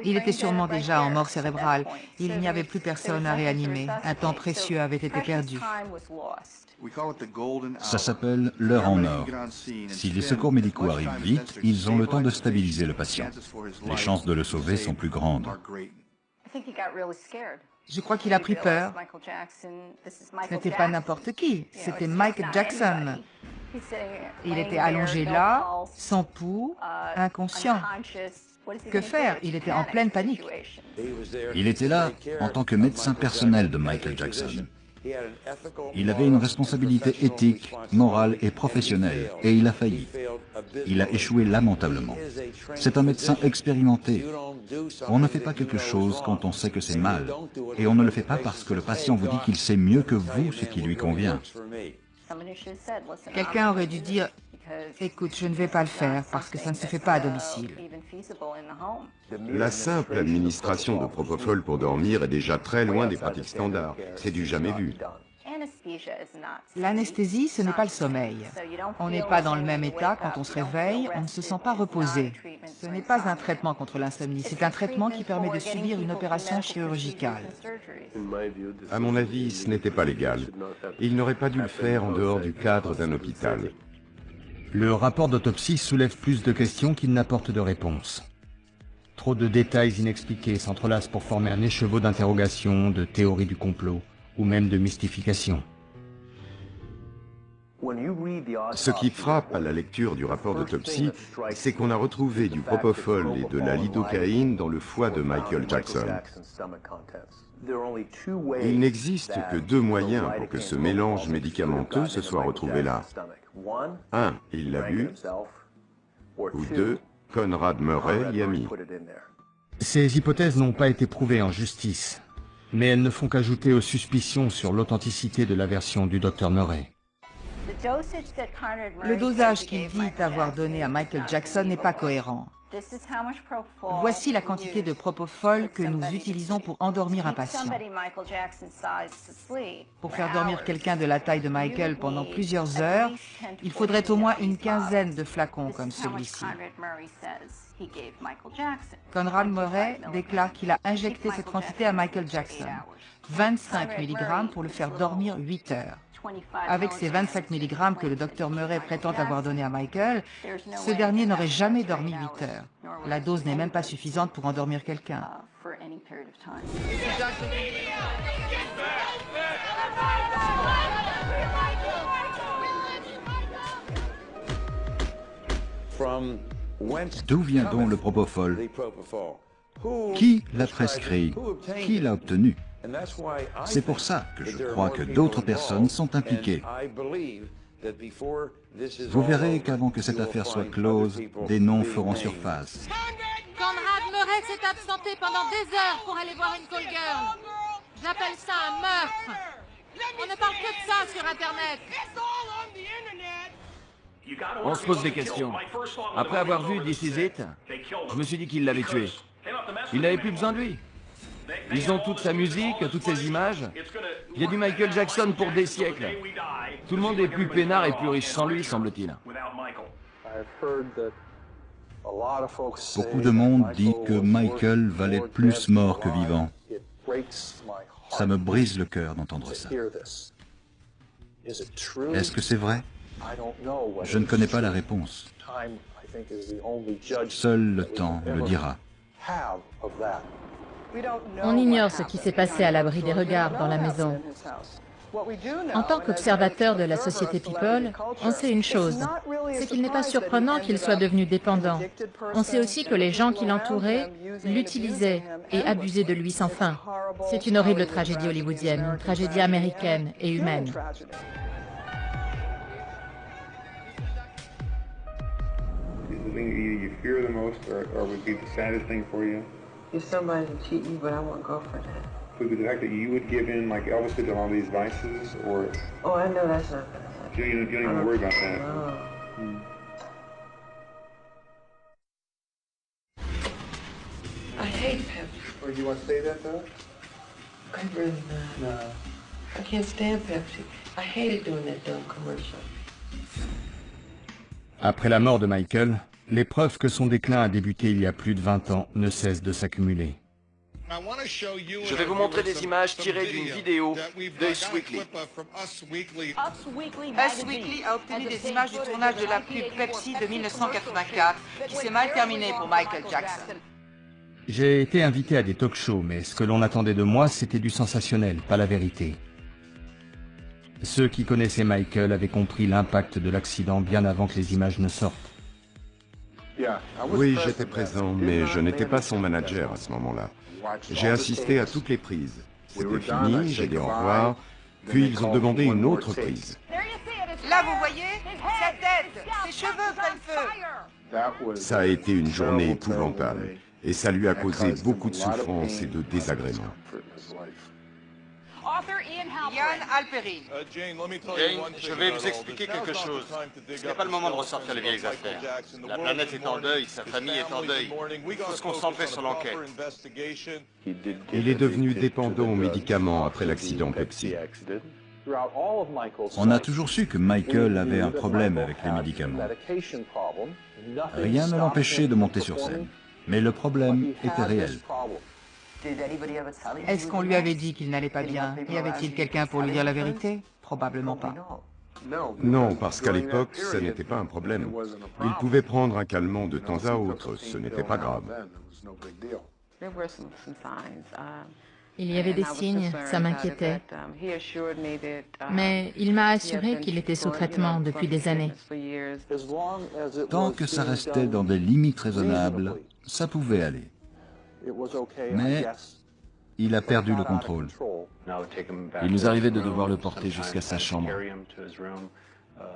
Il était sûrement déjà en mort cérébrale. Il n'y avait plus personne à réanimer. Un temps précieux avait été perdu. Ça s'appelle l'heure en or. Si les secours médicaux arrivent vite, ils ont le temps de stabiliser le patient. Les chances de le sauver sont plus grandes. Je crois qu'il a pris peur. Ce n'était pas n'importe qui, c'était Michael Jackson. Il était allongé là, sans pouls, inconscient. Que faire? Il était en pleine panique. Il était là en tant que médecin personnel de Michael Jackson. Il avait une responsabilité éthique, morale et professionnelle, et il a failli. Il a échoué lamentablement. C'est un médecin expérimenté. On ne fait pas quelque chose quand on sait que c'est mal, et on ne le fait pas parce que le patient vous dit qu'il sait mieux que vous ce qui lui convient. Quelqu'un aurait dû dire « Écoute, je ne vais pas le faire parce que ça ne se fait pas à domicile. » La simple administration de propofol pour dormir est déjà très loin des pratiques standards. C'est du jamais vu. L'anesthésie, ce n'est pas le sommeil. On n'est pas dans le même état quand on se réveille, on ne se sent pas reposé. Ce n'est pas un traitement contre l'insomnie, c'est un traitement qui permet de subir une opération chirurgicale. À mon avis, ce n'était pas légal. Il n'aurait pas dû le faire en dehors du cadre d'un hôpital. Le rapport d'autopsie soulève plus de questions qu'il n'apporte de réponses. Trop de détails inexpliqués s'entrelacent pour former un écheveau d'interrogations, de théories du complot, ou même de mystification. Ce qui frappe à la lecture du rapport d'autopsie, c'est qu'on a retrouvé du propofol et de la lidocaïne dans le foie de Michael Jackson. Il n'existe que deux moyens pour que ce mélange médicamenteux se soit retrouvé là. Un, il l'a bu, ou deux, Conrad Murray y a mis. Ces hypothèses n'ont pas été prouvées en justice, mais elles ne font qu'ajouter aux suspicions sur l'authenticité de la version du Dr Murray. Le dosage qu'il dit avoir donné à Michael Jackson n'est pas cohérent. Voici la quantité de propofol que nous utilisons pour endormir un patient. Pour faire dormir quelqu'un de la taille de Michael pendant plusieurs heures, il faudrait au moins une quinzaine de flacons comme celui-ci. Conrad Murray déclare qu'il a injecté cette quantité à Michael Jackson, 25 mg pour le faire dormir 8 heures. Avec ces 25 mg que le docteur Murray prétend avoir donné à Michael, ce dernier n'aurait jamais dormi 8 heures. La dose n'est même pas suffisante pour endormir quelqu'un. D'où vient donc le propofol? Qui l'a prescrit? Qui l'a obtenu? C'est pour ça que je crois que d'autres personnes sont impliquées. Vous verrez qu'avant que cette affaire soit close, des noms feront surface. Conrad Murray s'est absenté pendant des heures pour aller voir une call girl. J'appelle ça un meurtre. On ne parle que de ça sur Internet. On se pose des questions. Après avoir vu This Is It, je me suis dit qu'il l'avait tué. Il n'avait plus besoin de lui. Ils ont toute sa musique, toutes ses images. Il y a du Michael Jackson pour des siècles. Tout le monde est plus peinard et plus riche sans lui, semble-t-il. Beaucoup de monde dit que Michael valait plus mort que vivant. Ça me brise le cœur d'entendre ça. Est-ce que c'est vrai? Je ne connais pas la réponse. Seul le temps le dira. On ignore ce qui s'est passé à l'abri des regards dans la maison. En tant qu'observateur de la société People, on sait une chose, c'est qu'il n'est pas surprenant qu'il soit devenu dépendant. On sait aussi que les gens qui l'entouraient l'utilisaient et abusaient de lui sans fin. C'est une horrible tragédie hollywoodienne, une tragédie américaine et humaine. The thing you fear the most, or would be the saddest thing for you? If somebody would cheat me, but I won't go for that. Would be the fact that you would give in like Elvis did to all these vices, or Oh, I know that's not gonna happen. you don't even worry about that. No. I hate Pepsi. Or you want to say that though? I really not. No. I can't stand Pepsi. I hated doing that dumb commercial. Après la mort de Michael, les preuves que son déclin a débuté il y a plus de 20 ans ne cessent de s'accumuler. Je vais vous montrer des images tirées d'une vidéo d'Us Weekly. Us Weekly a obtenu des images du tournage de la pub Pepsi de 1984, qui s'est mal terminé pour Michael Jackson. J'ai été invité à des talk-shows, mais ce que l'on attendait de moi, c'était du sensationnel, pas la vérité. Ceux qui connaissaient Michael avaient compris l'impact de l'accident bien avant que les images ne sortent. Oui, j'étais présent, mais je n'étais pas son manager à ce moment-là. J'ai assisté à toutes les prises. C'était fini, j'ai dit au revoir, puis ils ont demandé une autre prise. Là, vous voyez, sa tête, ses cheveux prennent feu. Ça a été une journée épouvantable, et ça lui a causé beaucoup de souffrance et de désagréments. Ian Halperin. Jane, je vais vous expliquer quelque chose. Ce n'est pas le moment de ressortir les vieilles affaires. La planète est en deuil, sa famille est en deuil. Il faut se concentrer sur l'enquête. Il est devenu dépendant aux médicaments après l'accident Pepsi. On a toujours su que Michael avait un problème avec les médicaments. Rien ne l'empêchait de monter sur scène. Mais le problème était réel. Est-ce qu'on lui avait dit qu'il n'allait pas bien? Y avait-il quelqu'un pour lui dire la vérité? Probablement pas. Non, parce qu'à l'époque, ce n'était pas un problème. Il pouvait prendre un calmant de temps à autre, ce n'était pas grave. Il y avait des signes, ça m'inquiétait. Mais il m'a assuré qu'il était sous traitement depuis des années. Tant que ça restait dans des limites raisonnables, ça pouvait aller. Mais il a perdu le contrôle. Il nous arrivait de devoir le porter jusqu'à sa chambre,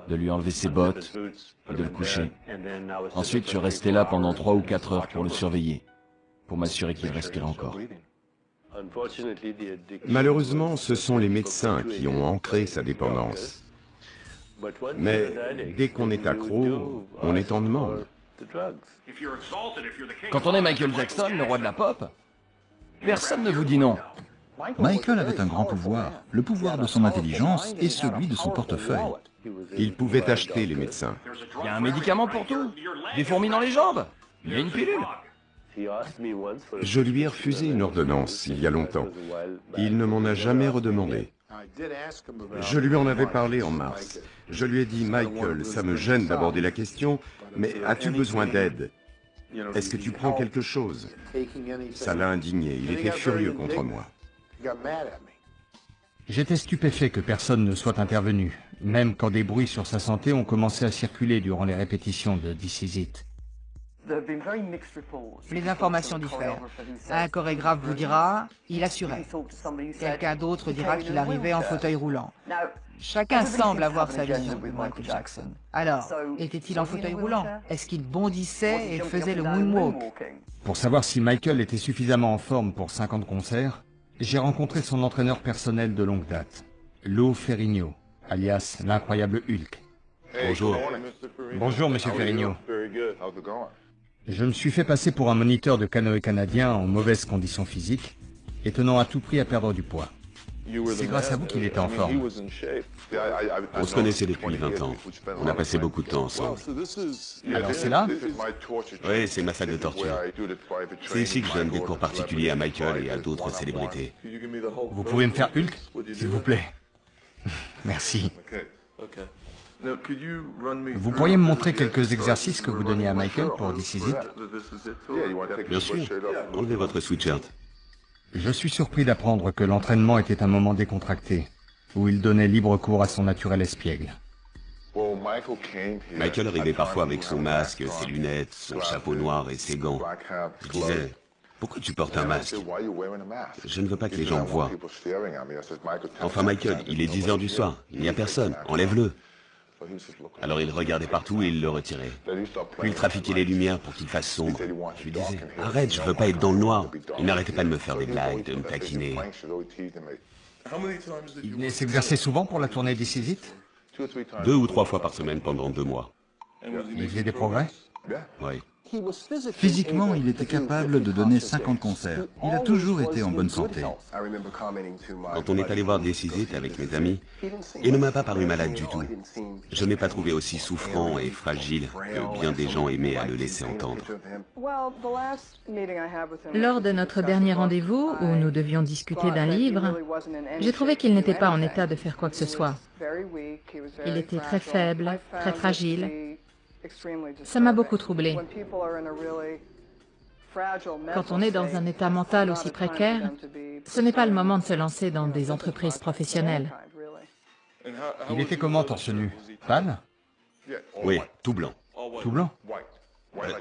de lui enlever ses bottes et de le coucher. Ensuite, je restais là pendant 3 ou 4 heures pour le surveiller, pour m'assurer qu'il respirait encore. Malheureusement, ce sont les médecins qui ont ancré sa dépendance. Mais dès qu'on est accro, on est en demande. Quand on est Michael Jackson, le roi de la pop, personne ne vous dit non. Michael avait un grand pouvoir, le pouvoir de son intelligence et celui de son portefeuille. Il pouvait acheter les médecins. Il y a un médicament pour tout. Des fourmis dans les jambes. Il y a une pilule. Je lui ai refusé une ordonnance il y a longtemps. Il ne m'en a jamais redemandé. Je lui en avais parlé en mars. Je lui ai dit, Michael, ça me gêne d'aborder la question, mais as-tu besoin d'aide? Est-ce que tu prends quelque chose? Ça l'a indigné, il était furieux contre moi. J'étais stupéfait que personne ne soit intervenu, même quand des bruits sur sa santé ont commencé à circuler durant les répétitions de This Is It. Les informations diffèrent. Un chorégraphe vous dira, il assurait. Quelqu'un d'autre dira qu'il arrivait en fauteuil roulant. Chacun semble avoir sa vision de Michael Jackson. Alors, était-il en fauteuil roulant? Est-ce qu'il bondissait et faisait le moonwalk? Pour savoir si Michael était suffisamment en forme pour 50 concerts, j'ai rencontré son entraîneur personnel de longue date, Lou Ferrigno, alias l'incroyable Hulk. Bonjour. Bonjour, monsieur Ferrigno. Je me suis fait passer pour un moniteur de canoë canadien en mauvaise condition physique et tenant à tout prix à perdre du poids. C'est grâce à vous qu'il était en forme. On se connaissait depuis 20 ans. On a passé beaucoup de temps ensemble. Alors c'est là? Oui, c'est ma salle de torture. C'est ici que je donne des cours particuliers à Michael et à d'autres célébrités. Vous pouvez me faire Hulk, s'il vous plaît? Merci. Vous pourriez me montrer quelques exercices que vous donniez à Michael pour This Is It? Bien sûr. Enlevez votre sweatshirt. Je suis surpris d'apprendre que l'entraînement était un moment décontracté, où il donnait libre cours à son naturel espiègle. Michael arrivait parfois avec son masque, ses lunettes, son chapeau noir et ses gants. Je disais, pourquoi tu portes un masque? Je ne veux pas que les gens me voient. Enfin Michael, il est 10 h du soir, il n'y a personne, enlève-le. Alors il regardait partout et il le retirait. Puis il trafiquait les lumières pour qu'il fasse sombre. Je lui disais, arrête, je veux pas être dans le noir. Il n'arrêtait pas de me faire des blagues, de me taquiner. Il venait s'exercer souvent pour la tournée This Is It? 2 ou 3 fois par semaine pendant 2 mois. Il faisait des progrès? Oui. Physiquement, il était capable de donner 50 concerts. Il a toujours été en bonne santé. Quand on est allé voir This Is It avec mes amis, il ne m'a pas paru malade du tout. Je ne l'ai pas trouvé aussi souffrant et fragile que bien des gens aimaient à le laisser entendre. Lors de notre dernier rendez-vous, où nous devions discuter d'un livre, j'ai trouvé qu'il n'était pas en état de faire quoi que ce soit. Il était très faible, très fragile. Ça m'a beaucoup troublée. Quand on est dans un état mental aussi précaire, ce n'est pas le moment de se lancer dans des entreprises professionnelles. Il était comment torse nu? Pâle? Oui, tout blanc. Tout blanc?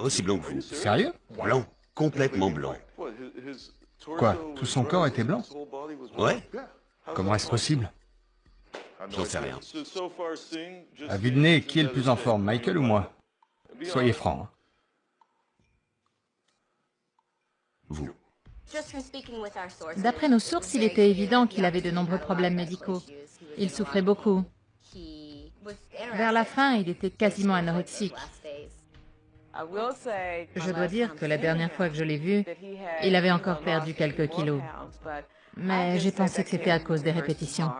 Aussi blanc que vous. Sérieux? Blanc, complètement blanc. Quoi? Tout son corps était blanc? Ouais. Comment est-ce possible? J'en sais rien. À vue de nez, qui est le plus en forme, Michael ou moi? Soyez franc. Vous. D'après nos sources, il était évident qu'il avait de nombreux problèmes médicaux. Il souffrait beaucoup. Vers la fin, il était quasiment anorexique. Je dois dire que la dernière fois que je l'ai vu, il avait encore perdu quelques kilos. Mais j'ai pensé que c'était à cause des répétitions.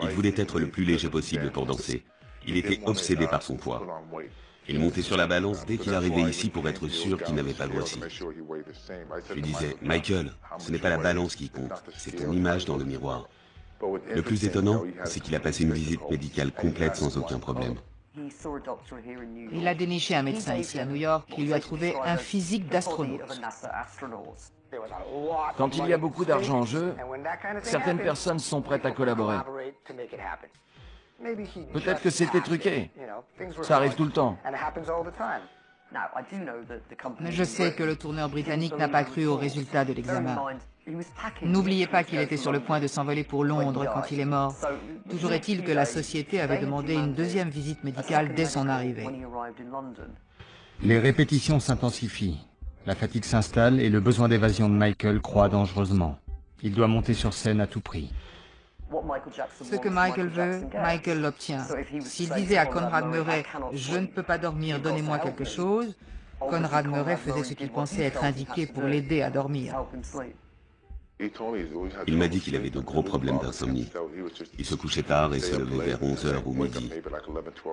Il voulait être le plus léger possible pour danser. Il était obsédé par son poids. Il montait sur la balance dès qu'il arrivait ici pour être sûr qu'il n'avait pas grossi. Je lui disais, Michael, ce n'est pas la balance qui compte, c'est ton image dans le miroir. Le plus étonnant, c'est qu'il a passé une visite médicale complète sans aucun problème. Il a déniché un médecin ici à New York qui lui a trouvé un physique d'astronaute. Quand il y a beaucoup d'argent en jeu, certaines personnes sont prêtes à collaborer. Peut-être que c'était truqué. Ça arrive tout le temps. Mais je sais que le tourneur britannique n'a pas cru aux résultats de l'examen. N'oubliez pas qu'il était sur le point de s'envoler pour Londres quand il est mort. Toujours est-il que la société avait demandé une deuxième visite médicale dès son arrivée. Les répétitions s'intensifient. La fatigue s'installe et le besoin d'évasion de Michael croît dangereusement. Il doit monter sur scène à tout prix. Ce que Michael veut, Michael l'obtient. S'il disait à Conrad Murray « Je ne peux pas dormir, donnez-moi quelque chose », Conrad Murray faisait ce qu'il pensait être indiqué pour l'aider à dormir. Il m'a dit qu'il avait de gros problèmes d'insomnie. Il se couchait tard et se levait vers 11 h ou midi.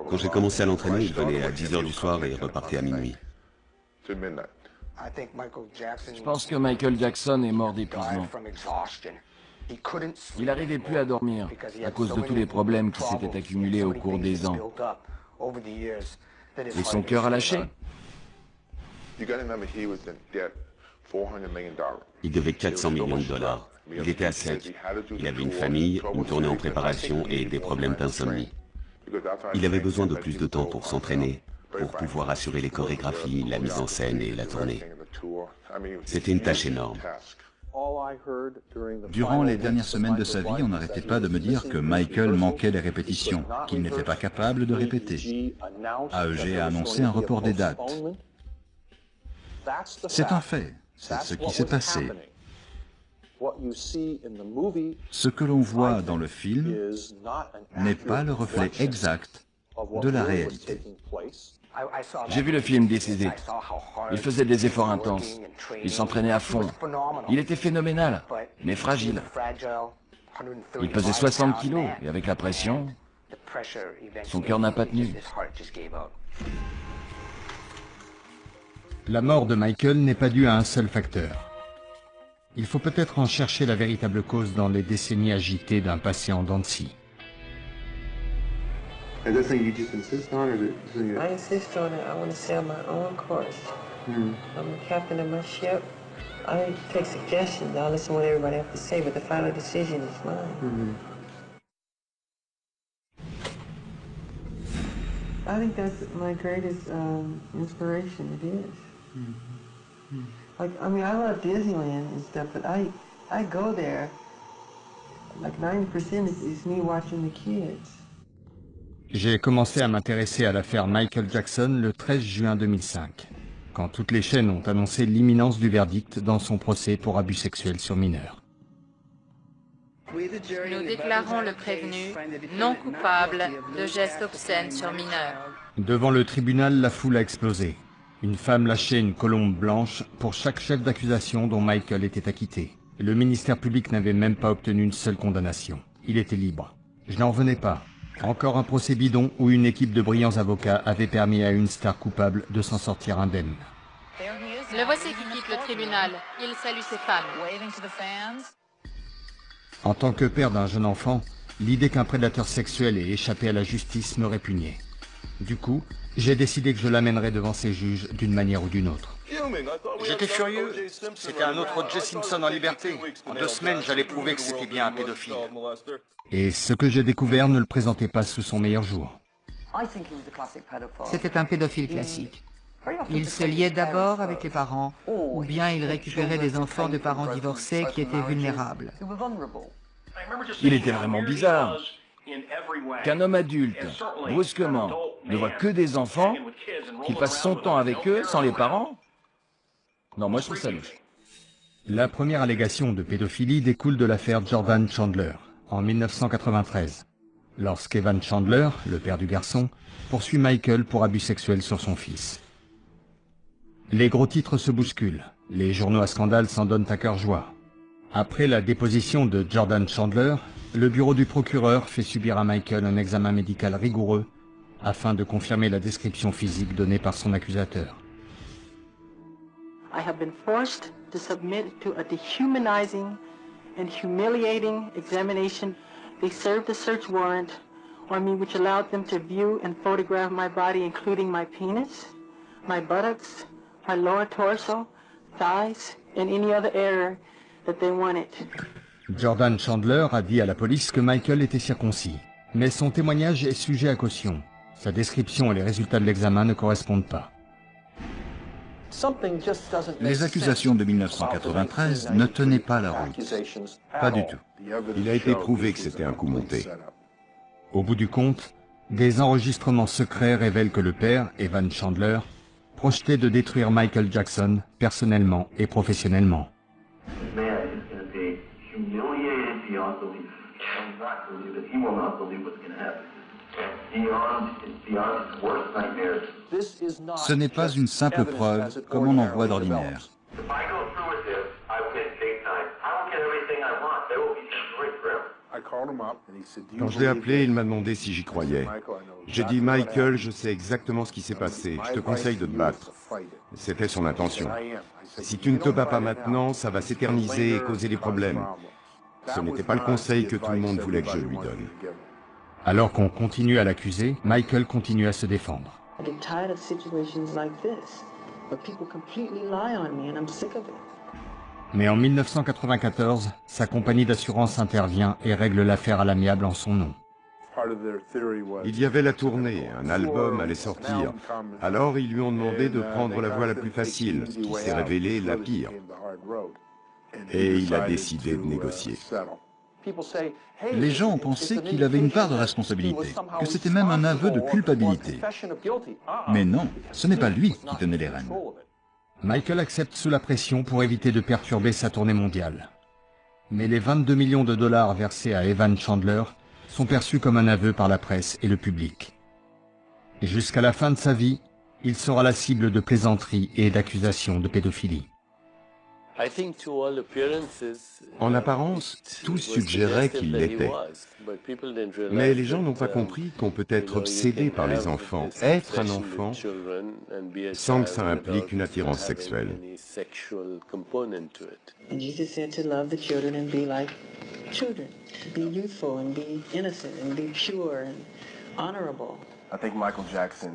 Quand j'ai commencé à l'entraîner, il venait à 10 h du soir et repartait à minuit. Je pense que Michael Jackson est mort d'épuisement. Il n'arrivait plus à dormir à cause de tous les problèmes qui s'étaient accumulés au cours des ans. Et son cœur a lâché. Il devait 400 millions de dollars. Il était à sec. Il avait une famille, une tournée en préparation et des problèmes d'insomnie. Il avait besoin de plus de temps pour s'entraîner, pour pouvoir assurer les chorégraphies, la mise en scène et la tournée. C'était une tâche énorme. Durant les dernières semaines de sa vie, on n'arrêtait pas de me dire que Michael manquait les répétitions, qu'il n'était pas capable de répéter. AEG a annoncé un report des dates. C'est un fait, c'est ce qui s'est passé. Ce que l'on voit dans le film n'est pas le reflet exact de la réalité. J'ai vu le film This Is It. Il faisait des efforts intenses. Il s'entraînait à fond. Il était phénoménal, mais fragile. Il pesait 60 kilos et avec la pression, son cœur n'a pas tenu. La mort de Michael n'est pas due à un seul facteur. Il faut peut-être en chercher la véritable cause dans les décennies agitées d'un passé en dents de scie. Is that something you just insist on, or is it something I insist on it. I want to sail my own course. I'm the captain of my ship. I take suggestions. I'll listen to what everybody has to say, but the final decision is mine. I think that's my greatest inspiration. It is. Like, I mean, I love Disneyland and stuff, but I go there. Like 90% is me watching the kids. J'ai commencé à m'intéresser à l'affaire Michael Jackson le 13 juin 2005, quand toutes les chaînes ont annoncé l'imminence du verdict dans son procès pour abus sexuels sur mineurs. Nous déclarons le prévenu non coupable de gestes obscènes sur mineurs. Devant le tribunal, la foule a explosé. Une femme lâchait une colombe blanche pour chaque chef d'accusation dont Michael était acquitté. Le ministère public n'avait même pas obtenu une seule condamnation. Il était libre. Je n'en revenais pas. Encore un procès bidon où une équipe de brillants avocats avait permis à une star coupable de s'en sortir indemne. Le voici qui quitte le tribunal. Il salue ses fans. En tant que père d'un jeune enfant, l'idée qu'un prédateur sexuel ait échappé à la justice me répugnait. Du coup, j'ai décidé que je l'amènerais devant ses juges d'une manière ou d'une autre. J'étais furieux. C'était un autre O.J. Simpson en liberté. En 2 semaines, j'allais prouver que c'était bien un pédophile. Et ce que j'ai découvert ne le présentait pas sous son meilleur jour. C'était un pédophile classique. Il se liait d'abord avec les parents, ou bien il récupérait des enfants de parents divorcés qui étaient vulnérables. Il était vraiment bizarre qu'un homme adulte, brusquement, ne voit que des enfants, qu'il passe son temps avec eux sans les parents. Non, moi je trouve ça louche. La première allégation de pédophilie découle de l'affaire Jordan Chandler, en 1993, lorsqu'Evan Chandler, le père du garçon, poursuit Michael pour abus sexuels sur son fils. Les gros titres se bousculent, les journaux à scandale s'en donnent à cœur joie. Après la déposition de Jordan Chandler, le bureau du procureur fait subir à Michael un examen médical rigoureux afin de confirmer la description physique donnée par son accusateur. I have been forced to submit to a dehumanizing and humiliating examination. They served a search warrant on me which allowed them to view and photograph my body, including my penis, my buttocks, my lower torso, thighs, and any other area that they wanted. Jordan Chandler a dit à la police que Michael était circoncis, mais son témoignage est sujet à caution. Sa description et les résultats de l'examen ne correspondent pas. Les accusations de 1993 ne tenaient pas la route. Pas du tout. Il a été prouvé que c'était un coup monté. Au bout du compte, des enregistrements secrets révèlent que le père, Evan Chandler, projetait de détruire Michael Jackson personnellement et professionnellement. Ce n'est pas une simple preuve comme on en voit d'ordinaire. Quand je l'ai appelé, il m'a demandé si j'y croyais. J'ai dit, Michael, je sais exactement ce qui s'est passé, je te conseille de te battre. C'était son intention. Si tu ne te bats pas maintenant, ça va s'éterniser et causer des problèmes. Ce n'était pas le conseil que tout le monde voulait que je lui donne. Alors qu'on continue à l'accuser, Michael continue à se défendre. Mais en 1994, sa compagnie d'assurance intervient et règle l'affaire à l'amiable en son nom. Il y avait la tournée, un album allait sortir. Alors ils lui ont demandé de prendre la voie la plus facile, qui s'est révélée la pire. Et il a décidé de négocier. Les gens ont pensé qu'il avait une part de responsabilité, que c'était même un aveu de culpabilité. Mais non, ce n'est pas lui qui tenait les rênes. Michael accepte sous la pression pour éviter de perturber sa tournée mondiale. Mais les 22 millions de dollars versés à Evan Chandler sont perçus comme un aveu par la presse et le public. Et jusqu'à la fin de sa vie, il sera la cible de plaisanteries et d'accusations de pédophilie. En apparence, tout suggérait qu'il l'était. Mais les gens n'ont pas compris qu'on peut être obsédé par les enfants, être un enfant, sans que ça implique une attirance sexuelle.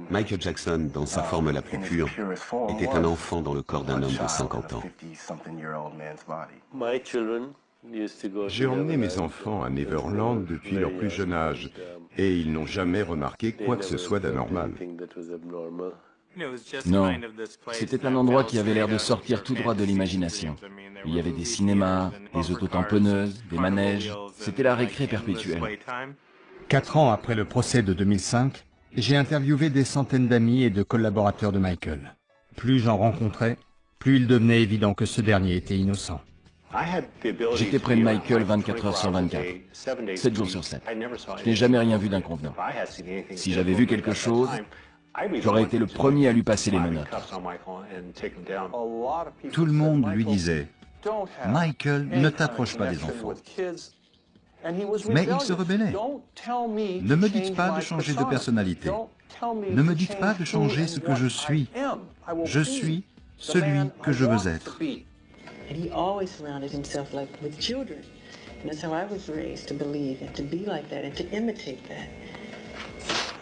Michael Jackson, dans sa forme la plus pure, était un enfant dans le corps d'un homme de 50 ans. J'ai emmené mes enfants à Neverland depuis leur plus jeune âge, et ils n'ont jamais remarqué quoi que ce soit d'anormal. Non, c'était un endroit qui avait l'air de sortir tout droit de l'imagination. Il y avait des cinémas, des autotamponneuses, des manèges, c'était la récré perpétuelle. 4 ans après le procès de 2005, j'ai interviewé des centaines d'amis et de collaborateurs de Michael. Plus j'en rencontrais, plus il devenait évident que ce dernier était innocent. J'étais près de Michael 24 heures sur 24, 7 jours sur 7. Je n'ai jamais rien vu d'inconvenant. Si j'avais vu quelque chose, j'aurais été le premier à lui passer les menottes. Tout le monde lui disait « Michael, ne t'approche pas des enfants ». Mais il se rebellait. Ne me dites pas de changer de personnalité. Ne me dites pas de changer ce que je suis. Je suis celui que je veux être.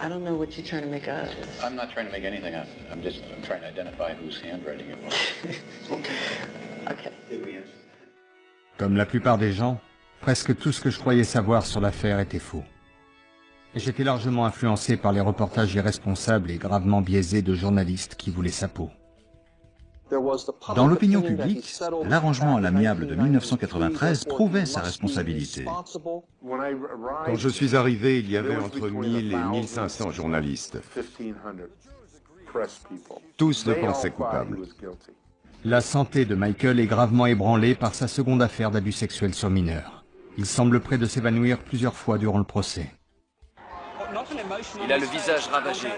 I don't know what you're trying to make out of this. I'm not trying to make anything out of it. I'm trying to identify whose handwriting it was. Okay. Comme la plupart des gens, presque tout ce que je croyais savoir sur l'affaire était faux. Et j'étais largement influencé par les reportages irresponsables et gravement biaisés de journalistes qui voulaient sa peau. Dans l'opinion publique, l'arrangement à l'amiable de 1993 prouvait sa responsabilité. Quand je suis arrivé, il y avait entre 1000 et 1500 journalistes. Tous le pensaient coupable. La santé de Michael est gravement ébranlée par sa seconde affaire d'abus sexuels sur mineurs. Il semble près de s'évanouir plusieurs fois durant le procès. Il a le visage ravagé.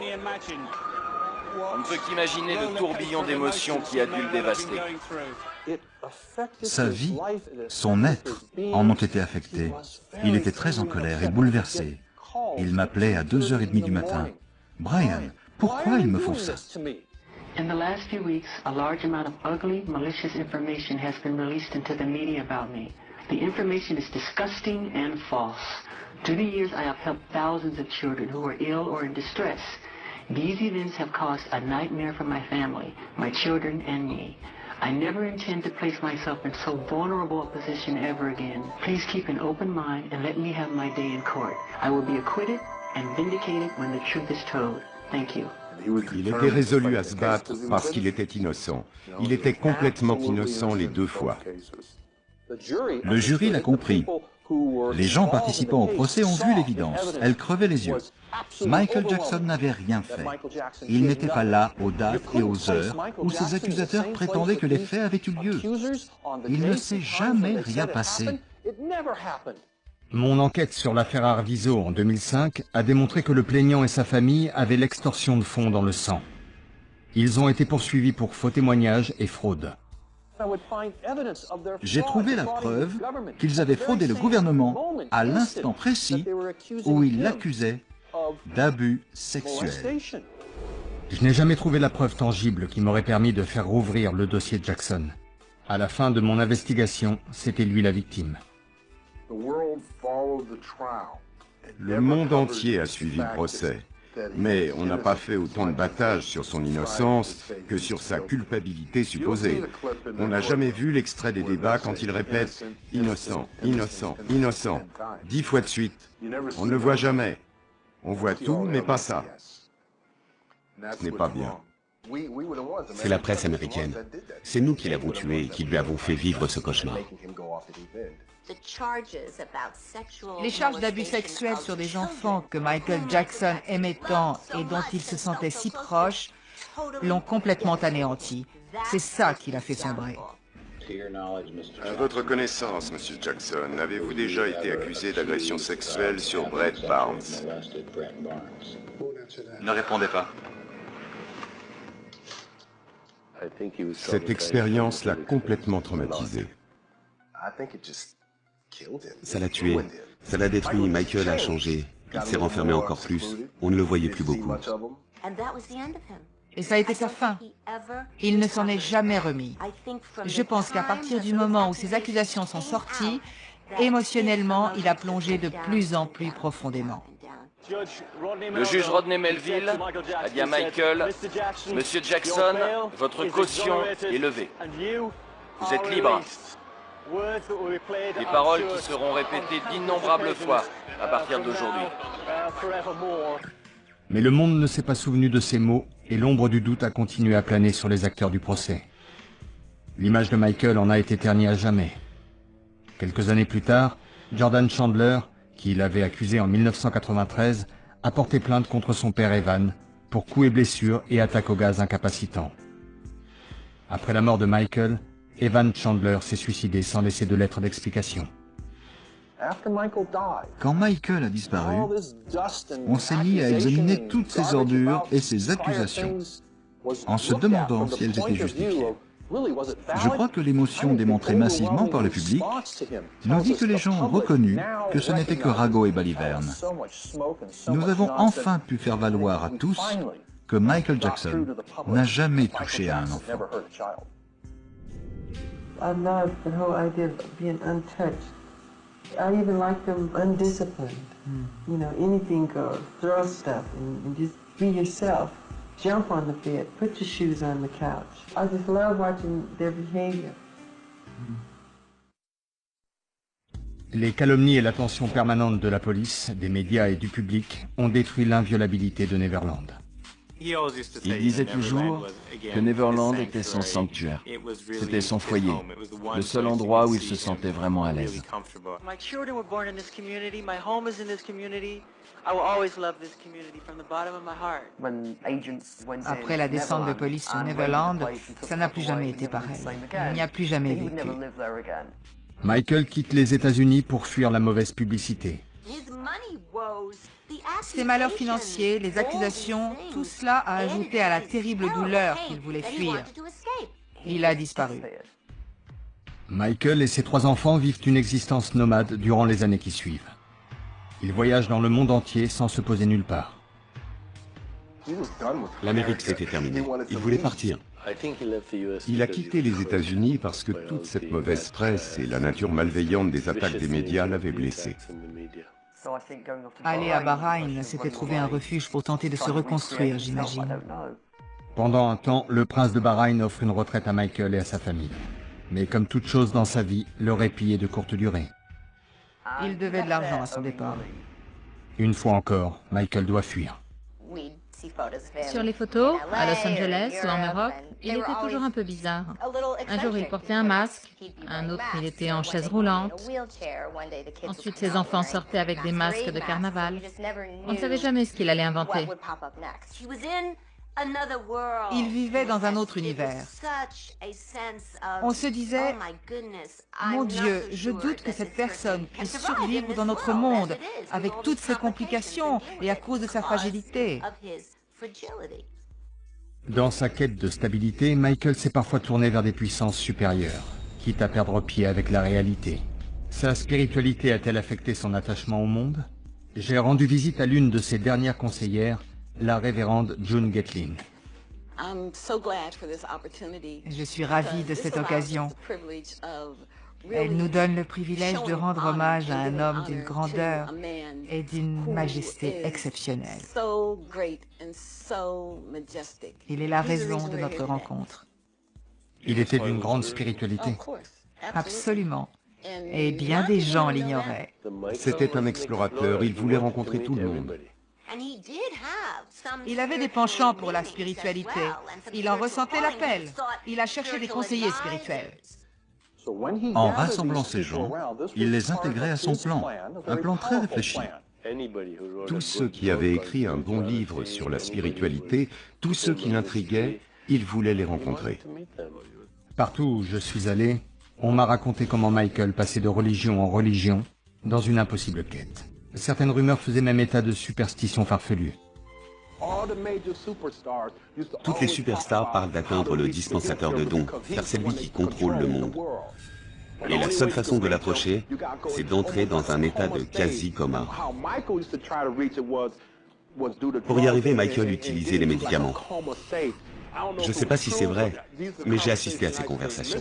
On ne peut qu'imaginer le tourbillon d'émotions qui a dû le dévaster. Sa vie, son être, en ont été affectés. Il était très en colère et bouleversé. Il m'appelait à 2h30 du matin. « Brian, pourquoi ils me font ça ?» In the last few weeks, a large amount of ugly, malicious information has been released into the media about me. The information is disgusting and false. Through the years, I have helped thousands of children who are ill or in distress. These events have caused a nightmare for my family, my children, and me. I never intend to place myself in so vulnerable a position ever again. Please keep an open mind and let me have my day in court. I will be acquitted and vindicated when the truth is told. Thank you. Il était résolu à se battre parce qu'il était innocent. Il était complètement innocent les deux fois. Le jury l'a compris. Les gens participant au procès ont vu l'évidence. Elle crevait les yeux. Michael Jackson n'avait rien fait. Il n'était pas là aux dates et aux heures où ses accusateurs prétendaient que les faits avaient eu lieu. Il ne s'est jamais rien passé. Mon enquête sur l'affaire Arvizo en 2005 a démontré que le plaignant et sa famille avaient l'extorsion de fonds dans le sang. Ils ont été poursuivis pour faux témoignages et fraude. J'ai trouvé la preuve qu'ils avaient fraudé le gouvernement à l'instant précis où ils l'accusaient d'abus sexuels. Je n'ai jamais trouvé la preuve tangible qui m'aurait permis de faire rouvrir le dossier Jackson. À la fin de mon investigation, c'était lui la victime. Le monde entier a suivi le procès, mais on n'a pas fait autant de battage sur son innocence que sur sa culpabilité supposée. On n'a jamais vu l'extrait des débats quand il répète « innocent, innocent, innocent » 10 fois de suite. On ne le voit jamais. On voit tout, mais pas ça. Ce n'est pas bien. C'est la presse américaine. C'est nous qui l'avons tué et qui lui avons fait vivre ce cauchemar. Les charges d'abus sexuels sur des enfants que Michael Jackson aimait tant et dont il se sentait si proche l'ont complètement anéanti. C'est ça qui l'a fait sombrer. À votre connaissance, Monsieur Jackson, avez-vous déjà été accusé d'agression sexuelle sur Brett Barnes? Ne répondez pas. Cette expérience l'a complètement traumatisé. Ça l'a tué. Ça l'a détruit. Michael a changé. Il s'est renfermé encore plus. On ne le voyait plus beaucoup. Et ça a été sa fin. Il ne s'en est jamais remis. Je pense qu'à partir du moment où ces accusations sont sorties, émotionnellement, il a plongé de plus en plus profondément. Le juge Rodney Melville a dit à Michael, « Monsieur Jackson, votre caution est levée. Vous êtes libre. » Des paroles qui seront répétées d'innombrables fois à partir d'aujourd'hui. Mais le monde ne s'est pas souvenu de ces mots et l'ombre du doute a continué à planer sur les acteurs du procès. L'image de Michael en a été ternie à jamais. Quelques années plus tard, Jordan Chandler, qui l'avait accusé en 1993, a porté plainte contre son père Evan pour coups et blessures et attaques au gaz incapacitant. Après la mort de Michael, Evan Chandler s'est suicidé sans laisser de lettre d'explication. Quand Michael a disparu, on s'est mis à examiner toutes ces ordures et ces accusations, en se demandant si elles étaient justifiées. Je crois que l'émotion démontrée massivement par le public nous dit que les gens ont reconnu que ce n'était que ragot et baliverne. Nous avons enfin pu faire valoir à tous que Michael Jackson n'a jamais touché à un enfant. I love the whole idea of being untouched. I even like them undisciplined. You know, anything goes. Throw stuff and just be yourself. Jump on the bed. Put your shoes on the couch. I just love watching their behavior. Les calomnies et l'attention permanente de la police, des médias et du public ont détruit l'inviolabilité de Neverland. Il disait toujours que Neverland était son sanctuaire. C'était son foyer, le seul endroit où il se sentait vraiment à l'aise. Après la descente de police sur Neverland, ça n'a plus jamais été pareil. Il n'y a plus jamais vécu. Michael quitte les États-Unis pour fuir la mauvaise publicité. Ses malheurs financiers, les accusations, tout cela a ajouté à la terrible douleur qu'il voulait fuir. Il a disparu. Michael et ses 3 enfants vivent une existence nomade durant les années qui suivent. Ils voyagent dans le monde entier sans se poser nulle part. L'Amérique s'était terminée. Il voulait partir. Il a quitté les États-Unis parce que toute cette mauvaise presse et la nature malveillante des attaques des médias l'avaient blessé. Aller à Bahreïn, c'était trouver un refuge pour tenter de se reconstruire, j'imagine. Pendant un temps, le prince de Bahreïn offre une retraite à Michael et à sa famille. Mais comme toute chose dans sa vie, le répit est de courte durée. Il devait de l'argent à son départ. Une fois encore, Michael doit fuir. Sur les photos, à Los Angeles ou en Europe, il était toujours un peu bizarre. Un jour, il portait un masque, un autre, il était en chaise roulante. Ensuite, ses enfants sortaient avec des masques de carnaval. On ne savait jamais ce qu'il allait inventer. Il vivait dans un autre univers. On se disait, mon Dieu, je doute que cette personne puisse survivre dans notre monde, avec toutes ses complications et à cause de sa fragilité. Dans sa quête de stabilité, Michael s'est parfois tourné vers des puissances supérieures, quitte à perdre pied avec la réalité. Sa spiritualité a-t-elle affecté son attachement au monde? J'ai rendu visite à l'une de ses dernières conseillères, la révérende June Gatlin. Je suis ravie de cette occasion. Elle nous donne le privilège de rendre hommage à un homme d'une grandeur et d'une majesté exceptionnelle. Il est la raison de notre rencontre. Il était d'une grande spiritualité. Absolument. Et bien des gens l'ignoraient. C'était un explorateur, il voulait rencontrer tout le monde. Il avait des penchants pour la spiritualité. Il en ressentait l'appel. Il a cherché des conseillers spirituels. En rassemblant ces gens, il les intégrait à son plan, un plan très réfléchi. Tous ceux qui avaient écrit un bon livre sur la spiritualité, tous ceux qui l'intriguaient, il voulait les rencontrer. Partout où je suis allé, on m'a raconté comment Michael passait de religion en religion dans une impossible quête. Certaines rumeurs faisaient même état de superstitions farfelues. Toutes les superstars parlent d'atteindre le dispensateur de dons, car c'est lui qui contrôle le monde. Et la seule façon de l'approcher, c'est d'entrer dans un état de quasi-coma. Pour y arriver, Michael utilisait les médicaments. Je ne sais pas si c'est vrai, mais j'ai assisté à ces conversations.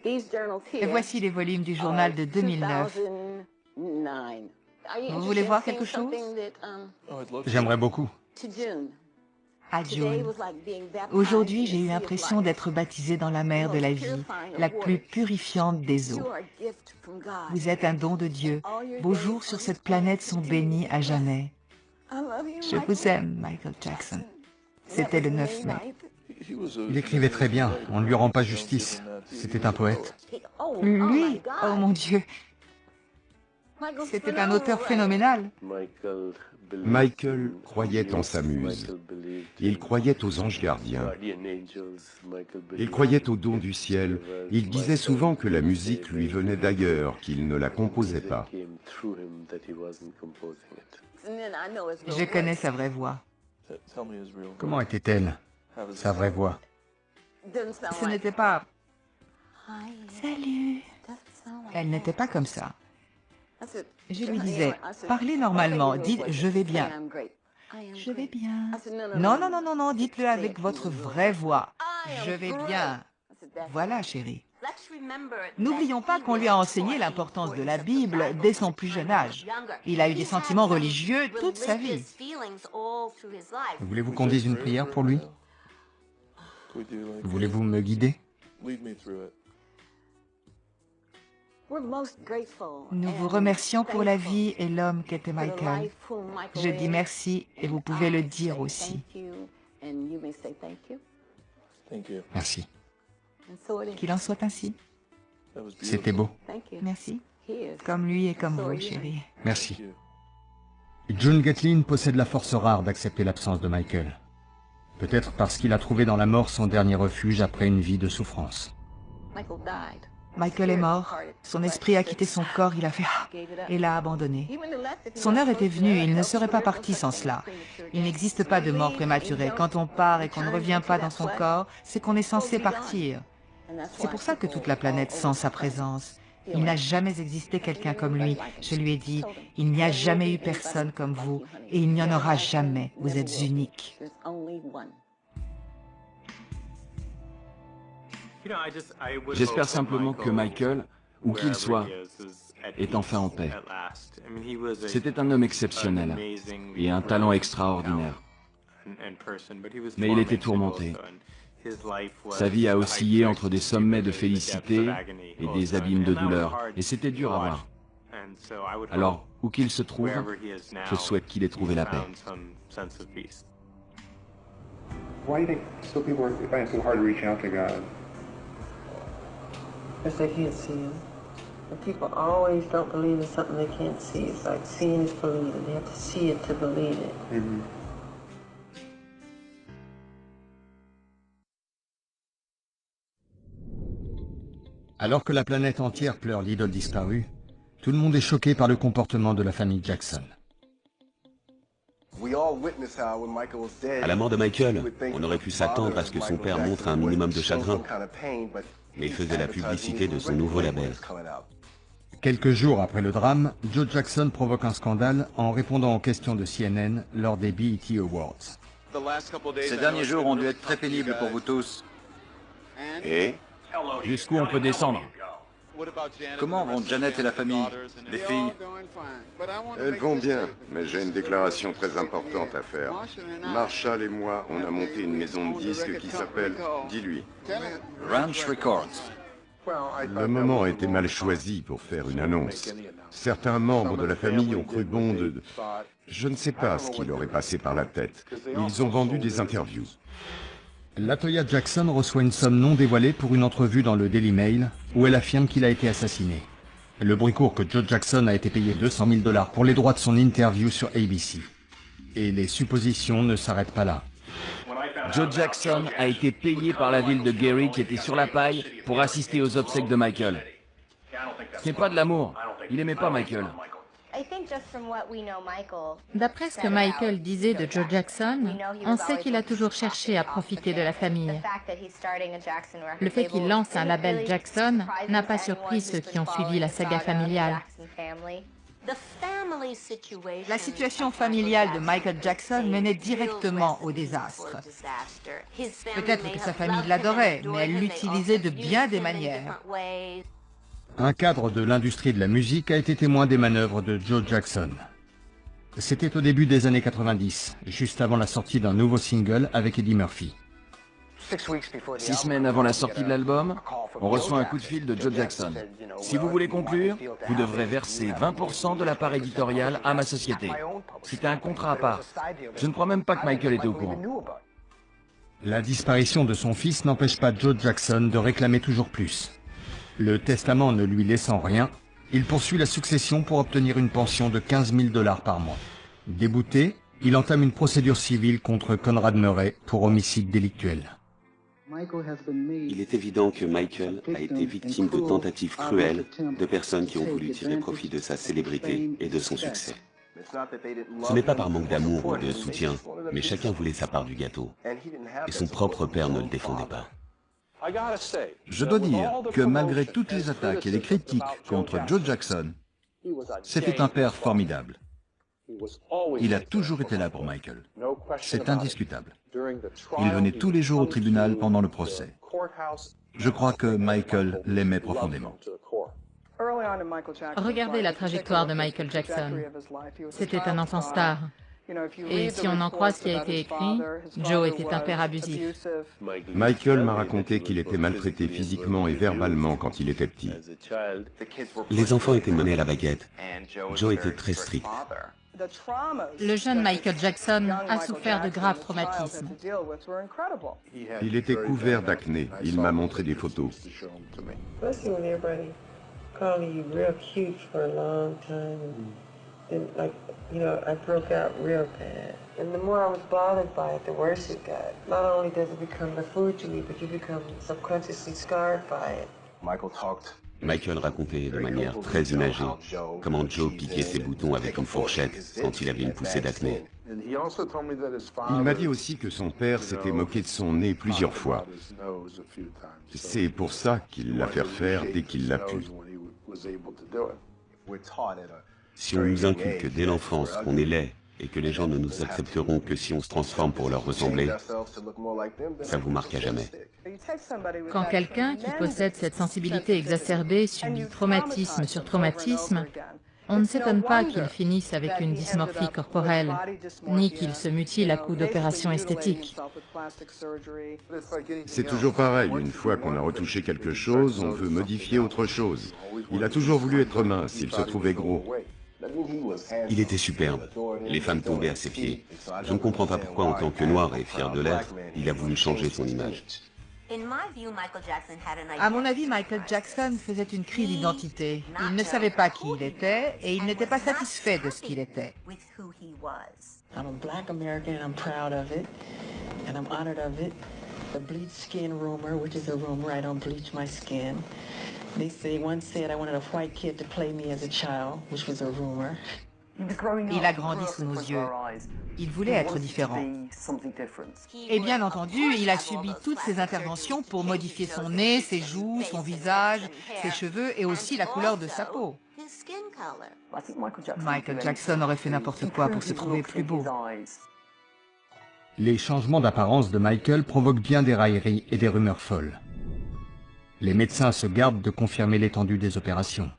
Et voici les volumes du journal de 2009. Vous voulez voir quelque chose? J'aimerais beaucoup. À June. Aujourd'hui, j'ai eu l'impression d'être baptisée dans la mer de la vie, la plus purifiante des eaux. Vous êtes un don de Dieu. Vos jours sur cette planète sont bénis à jamais. Je vous aime, Michael Jackson. C'était le 9 mai. Il écrivait très bien, on ne lui rend pas justice. C'était un poète. Lui? Oh mon Dieu! C'était un auteur phénoménal. Michael croyait en sa muse. Il croyait aux anges gardiens. Il croyait aux dons du ciel. Il disait souvent que la musique lui venait d'ailleurs, qu'il ne la composait pas. Je connais sa vraie voix. Comment était-elle, sa vraie voix? Ce n'était pas... Salut. Elle n'était pas comme ça. Je lui disais, parlez normalement, dites « je vais bien ». Je vais bien. Non, non, non, non, non, dites-le avec votre vraie voix. Je vais bien. Voilà, chérie. N'oublions pas qu'on lui a enseigné l'importance de la Bible dès son plus jeune âge. Il a eu des sentiments religieux toute sa vie. Voulez-vous qu'on dise une prière pour lui? Voulez-vous me guider? Nous vous remercions pour la vie et l'homme qu'était Michael. Je dis merci et vous pouvez le dire aussi. Merci. Qu'il en soit ainsi. C'était beau. Merci. Comme lui et comme vous, chérie. Merci. June Gatlin possède la force rare d'accepter l'absence de Michael. Peut-être parce qu'il a trouvé dans la mort son dernier refuge après une vie de souffrance. Michael est mort, son esprit a quitté son corps, il a fait « ah » et l'a abandonné. Son heure était venue, il ne serait pas parti sans cela. Il n'existe pas de mort prématurée. Quand on part et qu'on ne revient pas dans son corps, c'est qu'on est censé partir. C'est pour ça que toute la planète sent sa présence. Il n'a jamais existé quelqu'un comme lui. Je lui ai dit, il n'y a jamais eu personne comme vous, et il n'y en aura jamais. Vous êtes unique. J'espère simplement que Michael, où qu'il soit, est enfin en paix. C'était un homme exceptionnel et un talent extraordinaire. Mais il était tourmenté. Sa vie a oscillé entre des sommets de félicité et des abîmes de douleur, et c'était dur à voir. Alors, où qu'il se trouve, je souhaite qu'il ait trouvé la paix. Why do you think some people find it so hard to reach out to God? Because they can't see him. And people always don't believe in something they can't see. It's like seeing is believing. They have to see it to believe it. Mm-hmm. Alors que la planète entière pleure l'idole disparue, tout le monde est choqué par le comportement de la famille Jackson. À la mort de Michael, on aurait pu s'attendre à ce que son père montre un minimum de chagrin, mais il faisait la publicité de son nouveau label. Quelques jours après le drame, Joe Jackson provoque un scandale en répondant aux questions de CNN lors des BET Awards. Ces derniers jours ont dû être très pénibles pour vous tous. Et jusqu'où on peut descendre? Comment vont Janet et la famille, les filles? Elles vont bien, mais j'ai une déclaration très importante à faire. Marshall et moi, on a monté une maison de disques qui s'appelle, dis-lui, Ranch Records. Le moment a été mal choisi pour faire une annonce. Certains membres de la famille ont cru bon de... Je ne sais pas ce qui leur est passé par la tête. Ils ont vendu des interviews. LaToya Jackson reçoit une somme non dévoilée pour une entrevue dans le Daily Mail où elle affirme qu'il a été assassiné. Le bruit court que Joe Jackson a été payé $200 000 pour les droits de son interview sur ABC. Et les suppositions ne s'arrêtent pas là. Joe Jackson a été payé par la ville de Gary qui était sur la paille pour assister aux obsèques de Michael. Ce n'est pas de l'amour. Il n'aimait pas Michael. D'après ce que Michael disait de Joe Jackson, on sait qu'il a toujours cherché à profiter de la famille. Le fait qu'il lance un label Jackson n'a pas surpris ceux qui ont suivi la saga familiale. La situation familiale de Michael Jackson menait directement au désastre. Peut-être que sa famille l'adorait, mais elle l'utilisait de bien des manières. Un cadre de l'industrie de la musique a été témoin des manœuvres de Joe Jackson. C'était au début des années 90, juste avant la sortie d'un nouveau single avec Eddie Murphy. 6 semaines avant la sortie de l'album, on reçoit un coup de fil de Joe Jackson. Si vous voulez conclure, vous devrez verser 20% de la part éditoriale à ma société. C'était un contrat à part. Je ne crois même pas que Michael était au courant. La disparition de son fils n'empêche pas Joe Jackson de réclamer toujours plus. Le testament ne lui laissant rien, il poursuit la succession pour obtenir une pension de $15 000 par mois. Débouté, il entame une procédure civile contre Conrad Murray pour homicide délictuel. il est évident que Michael a été victime de tentatives cruelles de personnes qui ont voulu tirer profit de sa célébrité et de son succès. Ce n'est pas par manque d'amour ou de soutien, mais chacun voulait sa part du gâteau. Et son propre père ne le défendait pas. Je dois dire que malgré toutes les attaques et les critiques contre Joe Jackson, c'était un père formidable. Il a toujours été là pour Michael. C'est indiscutable. Il venait tous les jours au tribunal pendant le procès. Je crois que Michael l'aimait profondément. Regardez la trajectoire de Michael Jackson. C'était un enfant star. Et si on en croit ce qui a été écrit, Joe était un père abusif. Michael m'a raconté qu'il était maltraité physiquement et verbalement quand il était petit. Les enfants étaient menés à la baguette. Joe était très strict. Le jeune Michael Jackson a souffert de graves traumatismes. Il était couvert d'acné. Il m'a montré des photos. Then, like, you know, I broke out real bad. And the more I was bothered by it, the worse it got. Not only does it become the food you eat, but you become subconsciously scarred by it. Michael racontait de manière très imagée comment Joe piquait ses boutons avec une fourchette quand il avait une poussée d'acné. Il m'a dit aussi que son père s'était moqué de son nez plusieurs fois. C'est pour ça qu'il l'a fait refaire dès qu'il l'a pu. Si on nous inculque dès l'enfance qu'on est laid et que les gens ne nous accepteront que si on se transforme pour leur ressembler, ça vous marque à jamais. Quand quelqu'un qui possède cette sensibilité exacerbée subit traumatisme sur traumatisme, on ne s'étonne pas qu'il finisse avec une dysmorphie corporelle, ni qu'il se mutile à coups d'opérations esthétiques. C'est toujours pareil, une fois qu'on a retouché quelque chose, on veut modifier autre chose. Il a toujours voulu être mince, il se trouvait gros. Il était superbe. Les femmes tombaient à ses pieds. Je ne comprends pas pourquoi, en tant que noir et fier de l'être, il a voulu changer son image. À mon avis, Michael Jackson faisait une crise d'identité. Il ne savait pas qui il était et il n'était pas satisfait de ce qu'il était. I'm a black American and I'm proud of it, and I'm honored of it. The bleach skin rumor, which is a rumor, I don't bleach my skin. They say, one said I wanted a white kid to play me as a child, which was a rumor. Il a grandi sous nos yeux. Il voulait être différent. Et bien entendu, il a subi toutes ces interventions pour modifier son nez, ses joues, son visage, ses cheveux et aussi la couleur de sa peau. Michael Jackson aurait fait n'importe quoi pour se trouver plus beau. Les changements d'apparence de Michael provoquent bien des railleries et des rumeurs folles. Les médecins se gardent de confirmer l'étendue des opérations.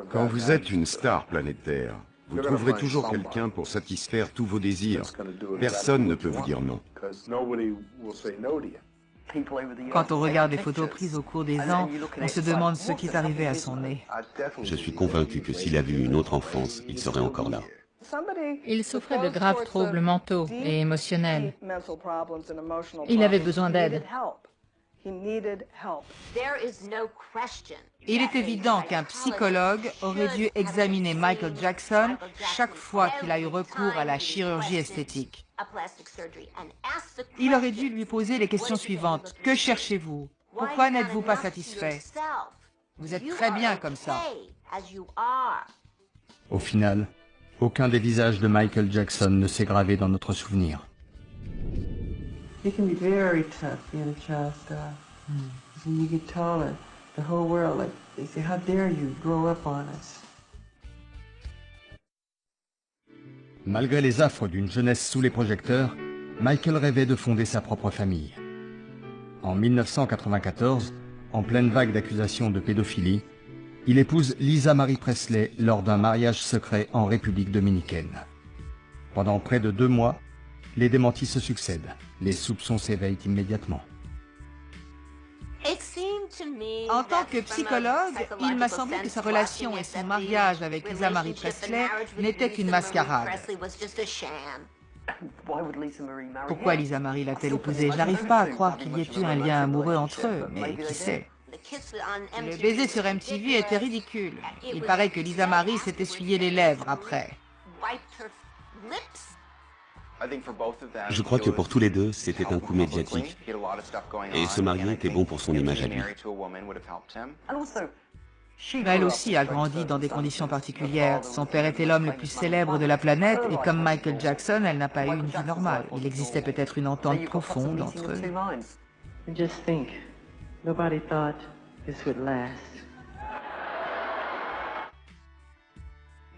Quand vous êtes une star planétaire, vous trouverez toujours quelqu'un pour satisfaire tous vos désirs. Personne ne peut vous dire non. Quand on regarde les photos prises au cours des ans, on se demande ce qui est arrivé à son nez. Je suis convaincu que s'il avait eu une autre enfance, il serait encore là. Il souffrait de graves troubles mentaux et émotionnels. Il avait besoin d'aide. Il est évident qu'un psychologue aurait dû examiner Michael Jackson chaque fois qu'il a eu recours à la chirurgie esthétique. Il aurait dû lui poser les questions suivantes. Que cherchez-vous? Pourquoi n'êtes-vous pas satisfait? Vous êtes très bien comme ça. Au final, aucun des visages de Michael Jackson ne s'est gravé dans notre souvenir. It can be very tough being a child star. When you get taller, the whole world, like, they say, how dare you grow up on us? Malgré les affres d'une jeunesse sous les projecteurs, Michael rêvait de fonder sa propre famille. En 1994, en pleine vague d'accusations de pédophilie, il épouse Lisa Marie Presley lors d'un mariage secret en République dominicaine. Pendant près de 2 mois, les démentis se succèdent. Les soupçons s'éveillent immédiatement. En tant que psychologue, il m'a semblé que sa relation et son mariage avec Lisa Marie Presley n'étaient qu'une mascarade. Pourquoi Lisa Marie l'a-t-elle épousé? Je n'arrive pas à croire qu'il y ait eu un lien amoureux entre eux, mais qui sait? Le baiser sur MTV était ridicule. Il paraît que Lisa Marie s'est essuyé les lèvres après. Je crois que pour tous les deux, c'était un coup médiatique. Et se marier était bon pour son image à lui. Elle aussi a grandi dans des conditions particulières. Son père était l'homme le plus célèbre de la planète et comme Michael Jackson, elle n'a pas eu une vie normale. Il existait peut-être une entente profonde entre eux. Just think, nobody thought this would last.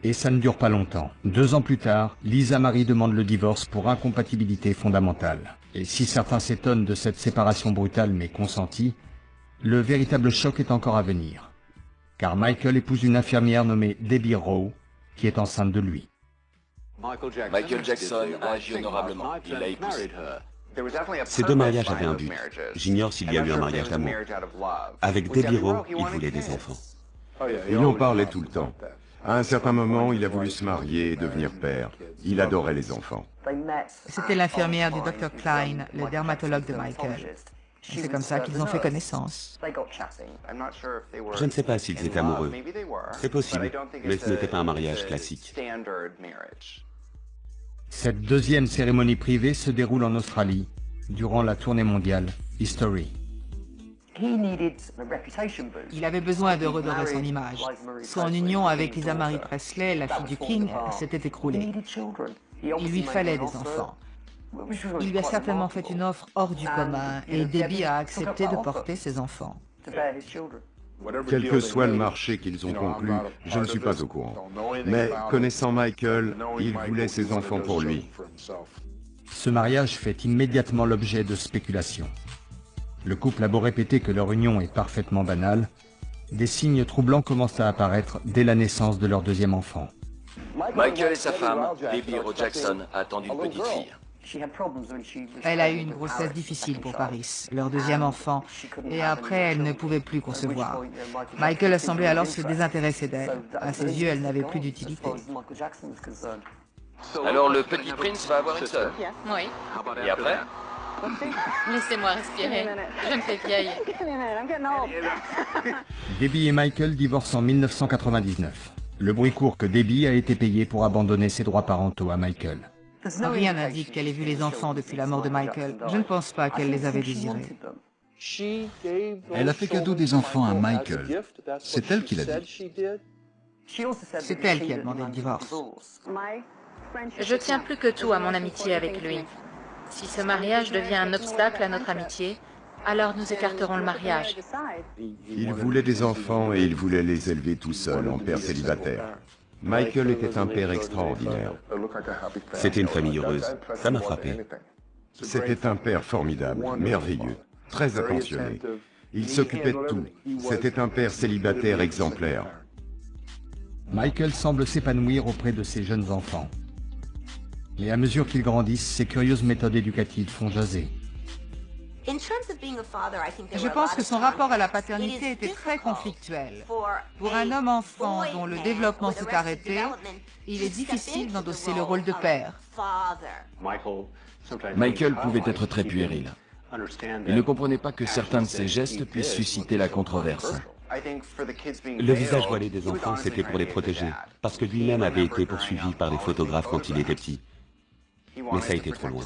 Et ça ne dure pas longtemps. 2 ans plus tard, Lisa Marie demande le divorce pour incompatibilité fondamentale. Et si certains s'étonnent de cette séparation brutale mais consentie, le véritable choc est encore à venir. Car Michael épouse une infirmière nommée Debbie Rowe, qui est enceinte de lui. Michael Jackson a agi honorablement. Il l'a épousée. Ces 2 mariages avaient un but. J'ignore s'il y a eu un mariage d'amour. Avec Debbie Rowe, il voulait des enfants. Il en parlait tout le temps. À un certain moment, il a voulu se marier et devenir père. Il adorait les enfants. C'était l'infirmière du Dr. Klein, le dermatologue de Michael. C'est comme ça qu'ils ont fait connaissance. Je ne sais pas s'ils étaient amoureux. C'est possible, mais ce n'était pas un mariage classique. Cette 2e cérémonie privée se déroule en Australie, durant la tournée mondiale History. Il avait besoin de redorer son image. Son union avec Lisa Marie Presley, la fille du King, s'était écroulée. Il lui fallait des enfants. Il lui a certainement fait une offre hors du commun et Debbie a accepté de porter ses enfants. Quel que soit le marché qu'ils ont conclu, je ne suis pas au courant. Mais connaissant Michael, il voulait ses enfants pour lui. Ce mariage fait immédiatement l'objet de spéculations. Le couple a beau répéter que leur union est parfaitement banale, des signes troublants commencent à apparaître dès la naissance de leur 2e enfant. Michael et sa femme, Debbie Rowe Jackson, attendent une petite fille. Elle a eu une grossesse difficile pour Paris, leur 2e enfant, et après elle ne pouvait plus concevoir. Michael a semblé alors se désintéresser d'elle. À ses yeux, elle n'avait plus d'utilité. Alors le petit prince va avoir une sœur. Oui. Et après? Laissez-moi respirer. Je me fais vieille. Debbie et Michael divorcent en 1999. Le bruit court que Debbie a été payée pour abandonner ses droits parentaux à Michael. Rien n'indique qu'elle ait vu les enfants depuis la mort de Michael. Je ne pense pas qu'elle les avait désirés. Elle a fait cadeau des enfants à Michael. C'est elle qui l'a dit. C'est elle qui a demandé le divorce. Je tiens plus que tout à mon amitié avec lui. Si ce mariage devient un obstacle à notre amitié, alors nous écarterons le mariage. Il voulait des enfants et il voulait les élever tout seul en père célibataire. Michael était un père extraordinaire. C'était une famille heureuse. Ça m'a frappé. C'était un père formidable, merveilleux, très attentionné. Il s'occupait de tout. C'était un père célibataire exemplaire. Michael semble s'épanouir auprès de ses jeunes enfants. Mais à mesure qu'ils grandissent, ces curieuses méthodes éducatives font jaser. Je pense que son rapport à la paternité était très conflictuel. Pour un homme-enfant dont le développement s'est arrêté, il est difficile d'endosser le rôle de père. Michael pouvait être très puéril. Il ne comprenait pas que certains de ses gestes puissent susciter la controverse. Le visage voilé des enfants, c'était pour les protéger, parce que lui-même avait été poursuivi par les photographes quand il était petit. Mais ça a été trop loin.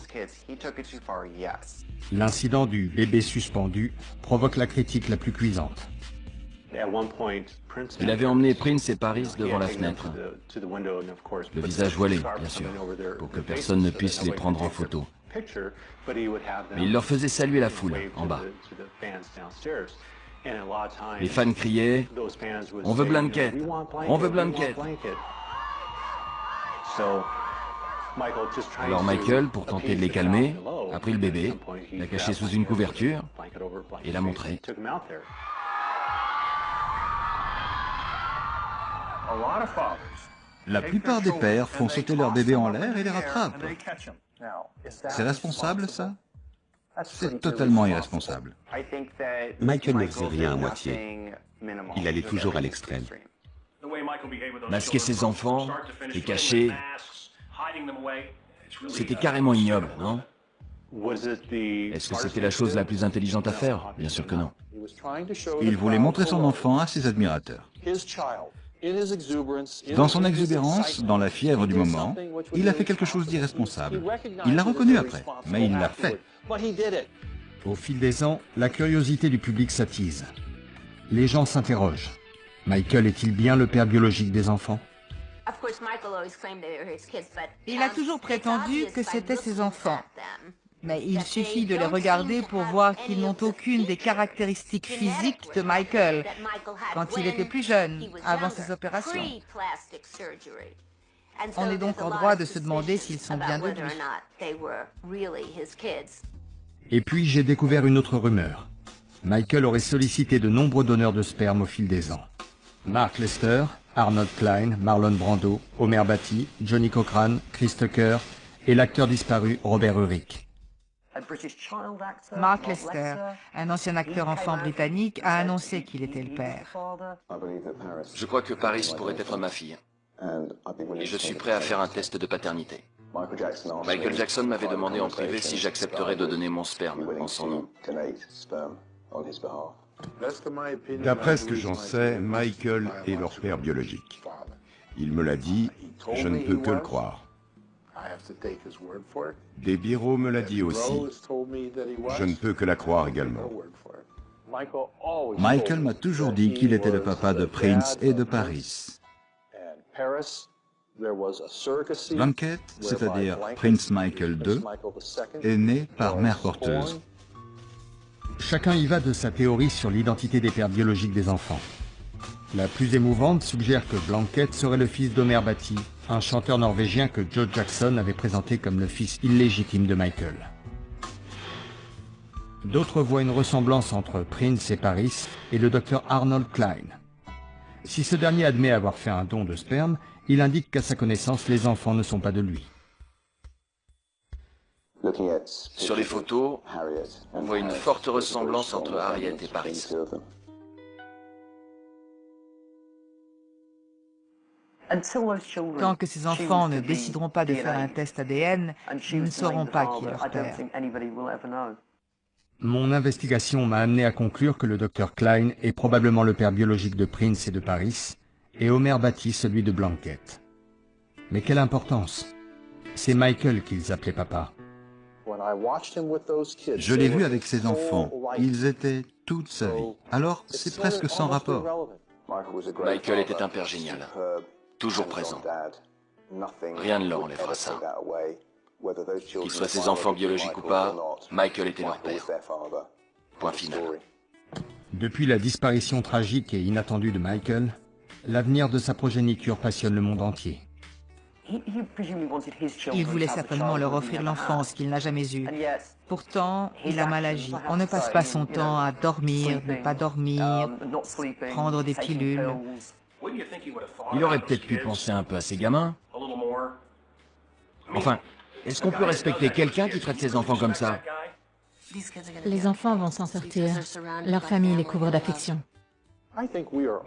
L'incident du bébé suspendu provoque la critique la plus cuisante. Il avait emmené Prince et Paris devant la fenêtre. Le visage voilé, bien sûr, pour que personne ne puisse les prendre en photo. Mais il leur faisait saluer la foule, en bas. Les fans criaient « On veut Blanket! On veut Blanket !» Alors Michael, pour tenter de les calmer, a pris le bébé, l'a caché sous une couverture et l'a montré. La plupart des pères font sauter leur bébé en l'air et les rattrapent. C'est responsable, ça? C'est totalement irresponsable. Michael ne faisait rien à moitié. Il allait toujours à l'extrême. Masquer ses enfants, les cacher, c'était carrément ignoble, non? Est-ce que c'était la chose la plus intelligente à faire? Bien sûr que non. Il voulait montrer son enfant à ses admirateurs. Dans son exubérance, dans la fièvre du moment, il a fait quelque chose d'irresponsable. Il l'a reconnu après, mais il l'a fait. Au fil des ans, la curiosité du public s'attise. Les gens s'interrogent. Michael est-il bien le père biologique des enfants? Il a toujours prétendu que c'étaient ses enfants. Mais il suffit de les regarder pour voir qu'ils n'ont aucune des caractéristiques physiques de Michael quand il était plus jeune, avant ses opérations. On est donc en droit de se demander s'ils sont bien de lui. Et puis j'ai découvert une autre rumeur. Michael aurait sollicité de nombreux donneurs de sperme au fil des ans. Mark Lester, Arnold Klein, Marlon Brando, Homer Batty, Johnny Cochran, Chris Tucker et l'acteur disparu Robert Urich. Mark Lester, un ancien acteur enfant britannique, a annoncé qu'il était le père. Je crois que Paris pourrait être ma fille. Et je suis prêt à faire un test de paternité. Michael Jackson m'avait demandé en privé si j'accepterais de donner mon sperme en son nom. D'après ce que j'en sais, Michael est leur père biologique. Il me l'a dit, je ne peux que le croire. Des Biro me l'a dit aussi. Je ne peux que la croire également. Michael m'a toujours dit qu'il était le papa de Prince et de Paris. Blanket, c'est-à-dire Prince Michael II, est né par mère porteuse. Chacun y va de sa théorie sur l'identité des pères biologiques des enfants. La plus émouvante suggère que Blanket serait le fils d'Homer Batty, un chanteur norvégien que Joe Jackson avait présenté comme le fils illégitime de Michael. D'autres voient une ressemblance entre Prince et Paris et le docteur Arnold Klein. Si ce dernier admet avoir fait un don de sperme, il indique qu'à sa connaissance, les enfants ne sont pas de lui. Sur les photos, on voit une forte ressemblance entre Harriet et Paris. Tant que ces enfants ne décideront pas de faire un test ADN, ils ne sauront pas qui est leur père. Mon investigation m'a amené à conclure que le docteur Klein est probablement le père biologique de Prince et de Paris, et Homer Batty celui de Blanket. Mais quelle importance! C'est Michael qu'ils appelaient papa. Je l'ai vu avec ses enfants. Ils étaient toute sa vie. Alors, c'est presque sans rapport. Michael était un père génial, toujours présent. Rien ne leur enlèvera ça. Qu'ils soient ses enfants biologiques ou pas, Michael était leur père. Point final. Depuis la disparition tragique et inattendue de Michael, l'avenir de sa progéniture passionne le monde entier. Il voulait certainement leur offrir l'enfance qu'il n'a jamais eue. Pourtant, il a mal agi. On ne passe pas son temps à dormir, ne pas dormir, prendre des pilules. Il aurait peut-être pu penser un peu à ses gamins. Enfin, est-ce qu'on peut respecter quelqu'un qui traite ses enfants comme ça? Les enfants vont s'en sortir. Leur famille les couvre d'affection.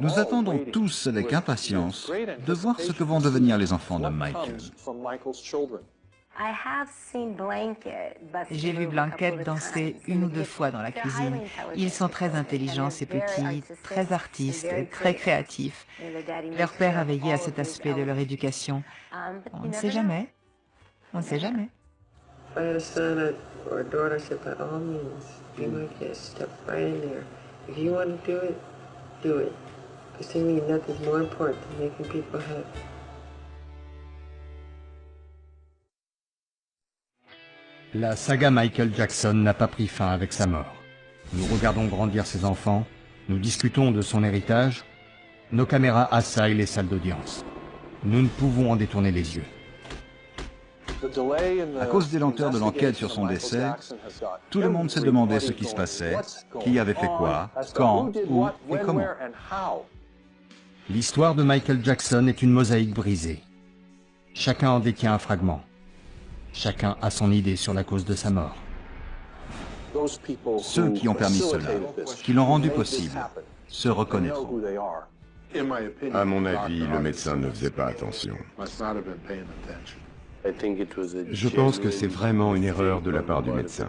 Nous attendons tous avec impatience de voir ce que vont devenir les enfants de Michael. J'ai vu Blanket danser 1 ou 2 fois dans la cuisine. Ils sont très intelligents, ces petits, très artistes, très créatifs. Leur père a veillé à cet aspect de leur éducation. On ne sait jamais. On ne sait jamais. Do it. Because to me, nothing's more important than making people happy. La saga Michael Jackson n'a pas pris fin avec sa mort. Nous regardons grandir ses enfants, nous discutons de son héritage, nos caméras assaillent les salles d'audience. Nous ne pouvons en détourner les yeux. À cause des lenteurs de l'enquête sur son décès, tout le monde s'est demandé ce qui se passait, qui avait fait quoi, quand, où et comment. L'histoire de Michael Jackson est une mosaïque brisée. Chacun en détient un fragment. Chacun a son idée sur la cause de sa mort. Ceux qui ont permis cela, qui l'ont rendu possible, se reconnaîtront. À mon avis, le médecin ne faisait pas attention. Je pense que c'est vraiment une erreur de la part du médecin.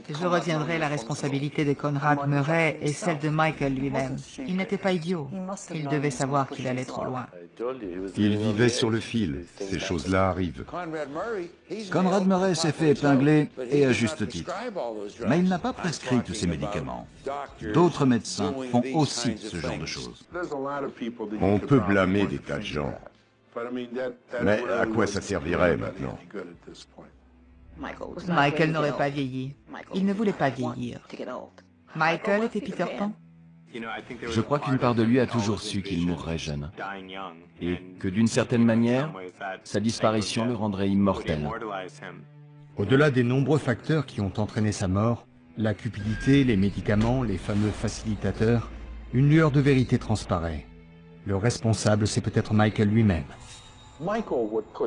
Je reviendrai la responsabilité de Conrad Murray et celle de Michael lui-même. Il n'était pas idiot. Il devait savoir qu'il allait trop loin. Il vivait sur le fil. Ces choses-là arrivent. Conrad Murray s'est fait épingler, et à juste titre. Mais il n'a pas prescrit tous ces médicaments. D'autres médecins font aussi ce genre de choses. On peut blâmer des tas de gens. Mais à quoi ça servirait maintenant? Michael n'aurait pas vieilli. Il ne voulait pas vieillir. Michael était Peter Pan. Je crois qu'une part de lui a toujours su qu'il mourrait jeune. Et que d'une certaine manière, sa disparition le rendrait immortel. Au-delà des nombreux facteurs qui ont entraîné sa mort, la cupidité, les médicaments, les fameux facilitateurs, une lueur de vérité transparaît. Le responsable, c'est peut-être Michael lui-même.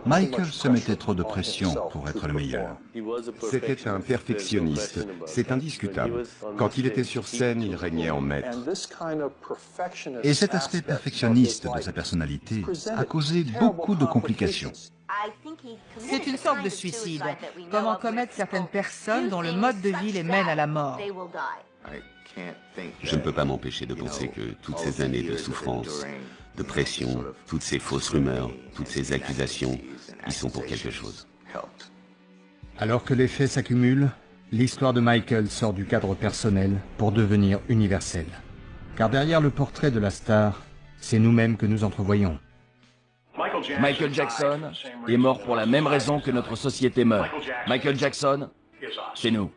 Michael se mettait trop de pression pour être le meilleur. C'était un perfectionniste, c'est indiscutable. Quand il était sur scène, il régnait en maître. Et cet aspect perfectionniste de sa personnalité a causé beaucoup de complications. C'est une sorte de suicide. Comment commettre certaines personnes dont le mode de vie les mène à la mort. Je ne peux pas m'empêcher de penser que toutes ces années de souffrance, de pression, toutes ces fausses rumeurs, toutes ces accusations, y sont pour quelque chose. Alors que les faits s'accumulent, l'histoire de Michael sort du cadre personnel pour devenir universelle. Car derrière le portrait de la star, c'est nous-mêmes que nous entrevoyons. Michael Jackson est mort pour la même raison que notre société meurt. Michael Jackson, c'est nous.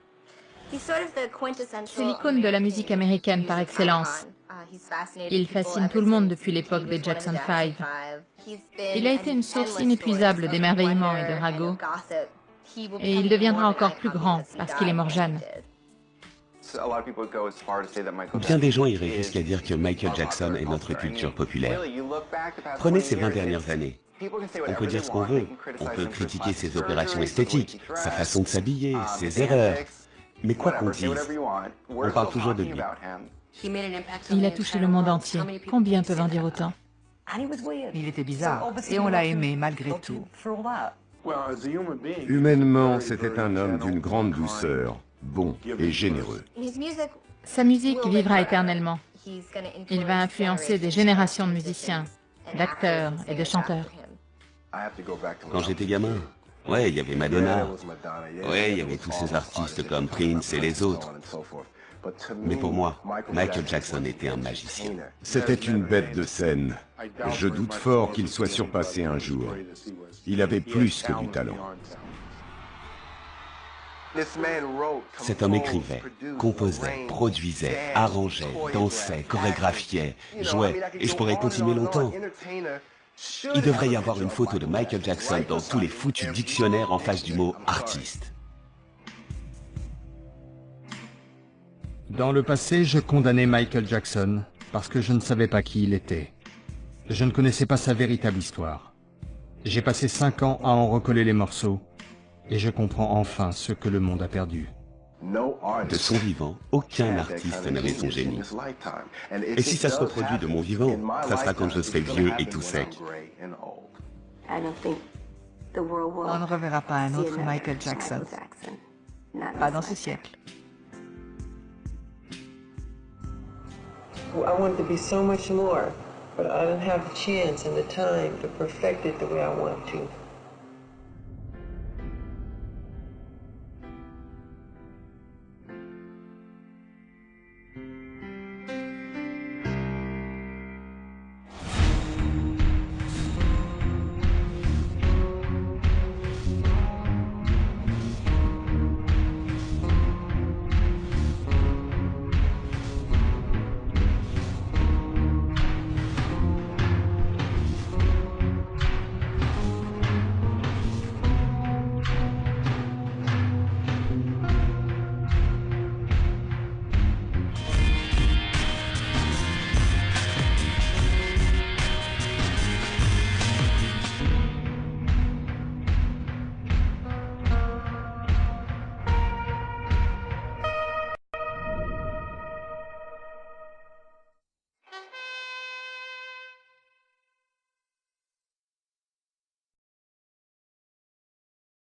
C'est l'icône de la musique américaine par excellence. Il fascine tout le monde depuis l'époque des Jackson 5. Il a été une source inépuisable d'émerveillement et de ragots. Et il deviendra encore plus grand parce qu'il est mort jeune. Bien des gens iraient jusqu'à dire que Michael Jackson est notre culture populaire. Prenez ces 20 dernières années. On peut dire ce qu'on veut. On peut critiquer ses opérations esthétiques, sa façon de s'habiller, ses erreurs. Mais quoi qu'on dise, on parle toujours de lui. Il a touché le monde entier. Combien peuvent en dire autant? Il était bizarre, et on l'a aimé malgré tout. Humainement, c'était un homme d'une grande douceur, bon et généreux. Sa musique vivra éternellement. Il va influencer des générations de musiciens, d'acteurs et de chanteurs. Quand j'étais gamin, Ouais, il y avait Madonna. Ouais, il y avait tous ces artistes comme Prince et les autres. Mais pour moi, Michael Jackson était un magicien. C'était une bête de scène. Je doute fort qu'il soit surpassé un jour. Il avait plus que du talent. Cet homme écrivait, composait, produisait, arrangeait, dansait, chorégraphiait, jouait, et je pourrais continuer longtemps. Il devrait y avoir une photo de Michael Jackson dans tous les foutus dictionnaires en face du mot « artiste ». Dans le passé, je condamnais Michael Jackson parce que je ne savais pas qui il était. Je ne connaissais pas sa véritable histoire. J'ai passé 5 ans à en recoller les morceaux et je comprends enfin ce que le monde a perdu. De son vivant, aucun artiste n'avait son génie. Et si ça se reproduit de mon vivant, ça sera quand je serai vieux et tout sec. On ne reverra pas un autre Michael Jackson. Pas dans ce siècle. I wanted to be so much more, but I didn't have the chance and the time to perfect it the way I want to.